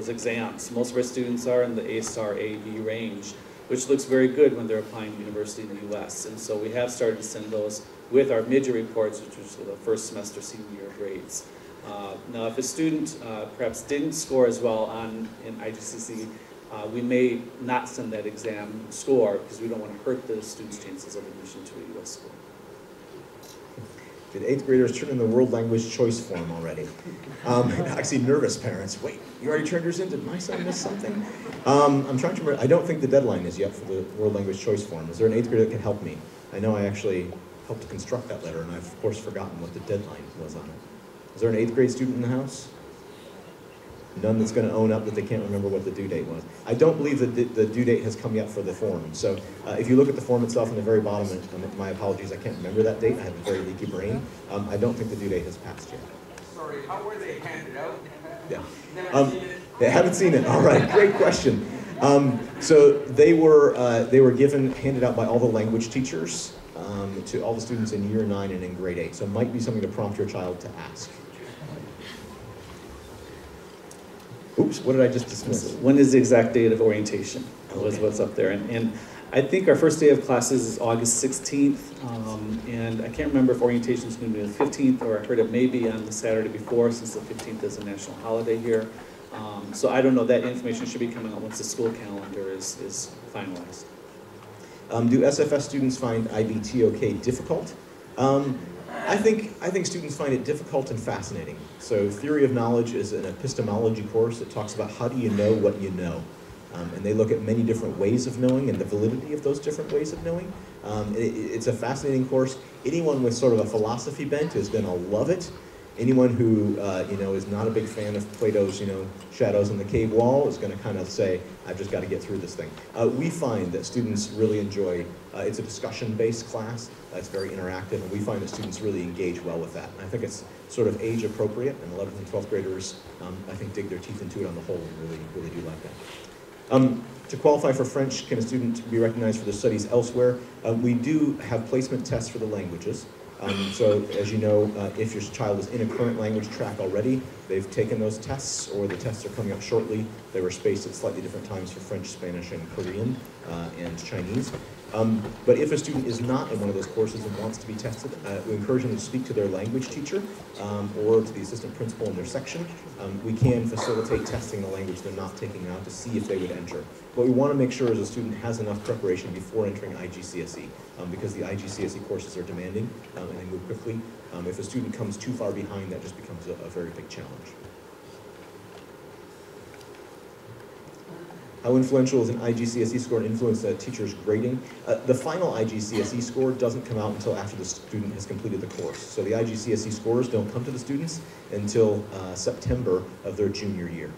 exams. Most of our students are in the A-star, A-B range. which looks very good when they're applying to university in the US. And so we have started to send those with our mid-year reports, which was the first semester senior year grades. Now, if a student perhaps didn't score as well in IGCSE, we may not send that exam score because we don't want to hurt the student's chances of admission to a US school. Did 8th graders turn in the world language choice form already? I see nervous parents. Wait, you already turned yours in? Did my son miss something? I'm trying to remember. I don't think the deadline is yet for the world language choice form. Is there an 8th grader that can help me? I know I actually helped to construct that letter, and I've of course forgotten what the deadline was on it. Is there an 8th grade student in the house? None that's going to own up that they can't remember what the due date was. I don't believe that the due date has come yet for the form. So if you look at the form itself in the very bottom, and my apologies, I can't remember that date. I have a very leaky brain. I don't think the due date has passed yet. Sorry, how were they handed out? Yeah. Never seen it. They haven't seen it. All right, great question. So they were handed out by all the language teachers to all the students in year 9 and in grade 8. So it might be something to prompt your child to ask. Oops, what did I just dismiss? When is the exact date of orientation? Was Okay. what's up there. And I think our first day of classes is August 16th. And I can't remember if orientation is going to be the 15th, or I heard it may be on the Saturday before, since the 15th is a national holiday here. So I don't know. That information should be coming out once the school calendar is finalized. Do SFS students find IBTOK difficult? I think students find it difficult and fascinating. So Theory of Knowledge is an epistemology course that talks about how do you know what you know. And they look at many different ways of knowing and the validity of those different ways of knowing. It's a fascinating course. Anyone with sort of a philosophy bent is going to love it. Anyone who is not a big fan of Plato's shadows on the cave wall is going to kind of say, I've just got to get through this thing. We find that students really enjoy. It's a discussion-based class. It's very interactive, and we find that students really engage well with that. And I think it's sort of age appropriate, and 11th and 12th graders, I think, dig their teeth into it on the whole, and really do like that. To qualify for French, can a student be recognized for their studies elsewhere? We do have placement tests for the languages. So as you know, if your child is in a current language track already, they've taken those tests, or the tests are coming up shortly. They were spaced at slightly different times for French, Spanish, and Korean, and Chinese. But if a student is not in one of those courses and wants to be tested, we encourage them to speak to their language teacher or to the assistant principal in their section. We can facilitate testing the language they're not taking now to see if they would enter. What we want to make sure is a student has enough preparation before entering IGCSE, because the IGCSE courses are demanding and they move quickly. If a student comes too far behind, that just becomes a very big challenge. How influential is an IGCSE score and influence a teacher's grading? The final IGCSE score doesn't come out until after the student has completed the course. So the IGCSE scores don't come to the students until September of their junior year.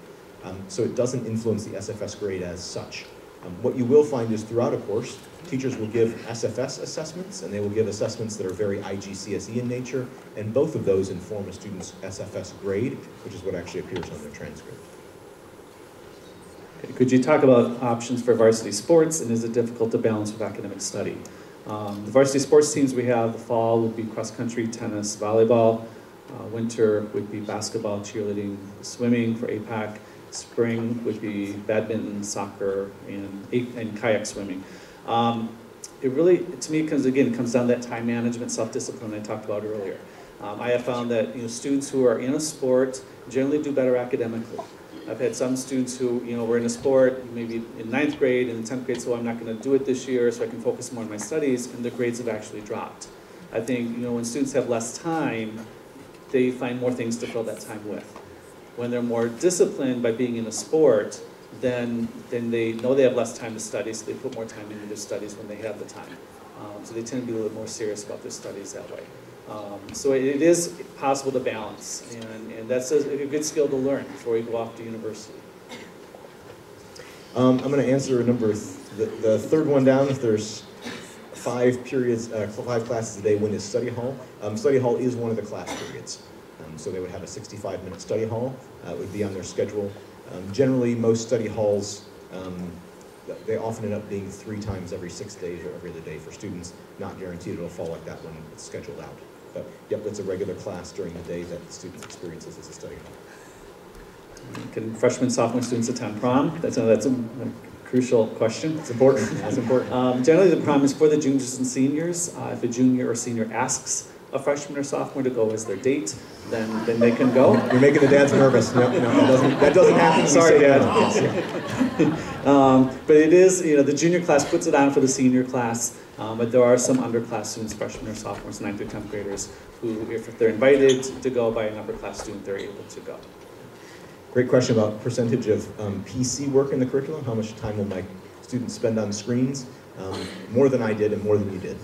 So it doesn't influence the SFS grade as such. What you will find is throughout a course, teachers will give SFS assessments, and they will give assessments that are very IGCSE in nature, and both of those inform a student's SFS grade, which is what actually appears on their transcript. Could you talk about options for varsity sports, and is it difficult to balance with academic study? The varsity sports teams we have, the fall would be cross-country, tennis, volleyball. Winter would be basketball, cheerleading, swimming for APAC. Spring would be badminton, soccer, and kayak swimming. It really, to me, it comes down to that time management, self-discipline I talked about earlier. I have found that students who are in a sport generally do better academically. I've had some students who were in a sport, maybe in 9th grade and 10th grade, so I'm not going to do it this year so I can focus more on my studies, and their grades have actually dropped. I think when students have less time, they find more things to fill that time with. When they're more disciplined by being in a sport, then they know they have less time to study, so they put more time into their studies when they have the time. So they tend to be a little more serious about their studies that way. So it is possible to balance, and that's a good skill to learn before you go off to university. I'm going to answer the third one down. If there's 5 classes a day, when is study hall? Study hall is one of the class periods. So they would have a 65-minute study hall. It would be on their schedule. Generally, most study halls, they often end up being 3 times every 6 days or every other day for students. Not guaranteed it'll fall like that when it's scheduled out. But yep, it's a regular class during the day that the student experiences as a study hall. Can freshmen, sophomore students attend prom? That's a Crucial question. It's important. That's important. Generally, the promise for the juniors and seniors, if a junior or senior asks a freshman or sophomore to go as their date, then they can go. You're making the dads nervous. No, that doesn't happen. Sorry, Dad. Yes. But it is, the junior class puts it on for the senior class, but there are some underclass students, freshmen or sophomores, 9th through 10th graders, who, if they're invited to go by an upper class student, they're able to go. Great question about percentage of PC work in the curriculum. How much time will my students spend on screens? More than I did and more than you did.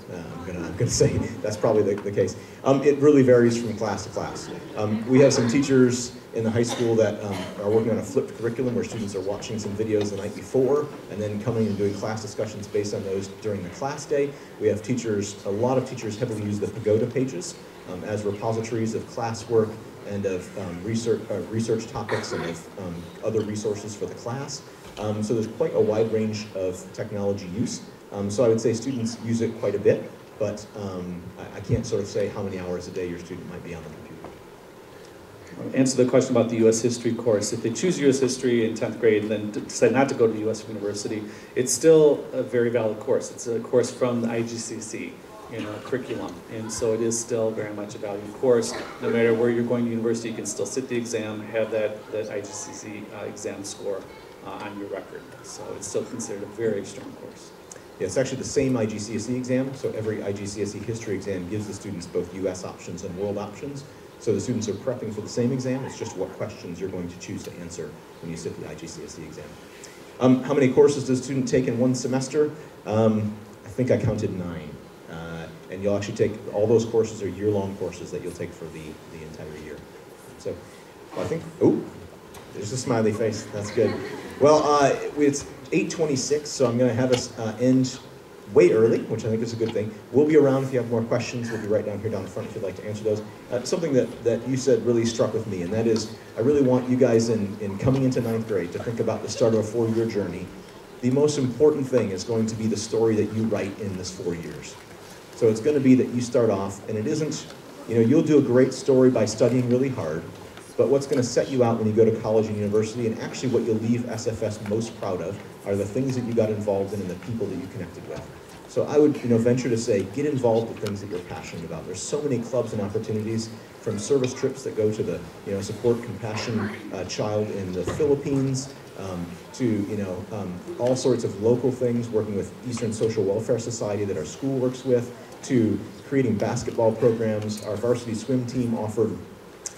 I'm gonna say that's probably the case. It really varies from class to class. We have some teachers in the high school that are working on a flipped curriculum where students are watching some videos the night before and then coming and doing class discussions based on those during the class day. We have teachers, a lot of teachers heavily use the Pagoda pages as repositories of classwork and of research topics and of other resources for the class. So there's quite a wide range of technology use. So I would say students use it quite a bit, but I can't sort of say how many hours a day your student might be on the computer. I'll answer the question about the U.S. history course. If they choose U.S. history in 10th grade and then decide not to go to U.S. University, it's still a very valid course. It's a course from the IGCSE, curriculum. And so it is still very much a valued course. No matter where you're going to university, you can still sit the exam, have that IGCSE exam score on your record. So it's still considered a very strong course. Yeah, it's actually the same IGCSE exam, so every IGCSE history exam gives the students both US options and world options. So the students are prepping for the same exam, it's just what questions you're going to choose to answer when you sit the IGCSE exam. How many courses does a student take in one semester? I think I counted 9. And you'll actually take, all those courses are year-long courses that you'll take for the entire year. So I think, oh, there's a smiley face, that's good. Well, it's 8:26, so I'm going to have us end way early, which I think is a good thing. We'll be around if you have more questions. We'll be right down here down the front if you'd like to answer those. Something that you said really struck with me, and that is I really want you guys in coming into 9th grade to think about the start of a 4-year journey. The most important thing is going to be the story that you write in this 4 years. So it's going to be that you start off, and it isn't, you'll do a great story by studying really hard, but what's going to set you out when you go to college and university, and actually what you'll leave SFS most proud of, are the things that you got involved in and the people that you connected with. So I would venture to say, get involved with things that you're passionate about. There's so many clubs and opportunities, from service trips that go to the support Compassion Child in the Philippines, to all sorts of local things, working with Eastern Social Welfare Society that our school works with, to creating basketball programs. Our varsity swim team offered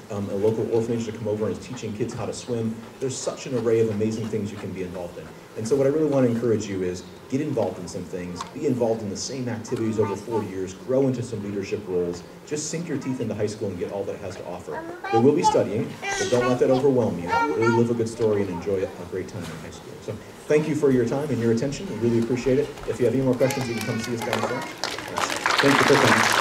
a local orphanage to come over and is teaching kids how to swim. There's such an array of amazing things you can be involved in. And so what I really want to encourage you is get involved in some things, be involved in the same activities over 4 years, grow into some leadership roles, just sink your teeth into high school and get all that it has to offer. There will be studying, but don't let that overwhelm you. Really live a good story and enjoy a great time in high school. So thank you for your time and your attention. We really appreciate it. If you have any more questions, you can come see us down front. Thank you for coming.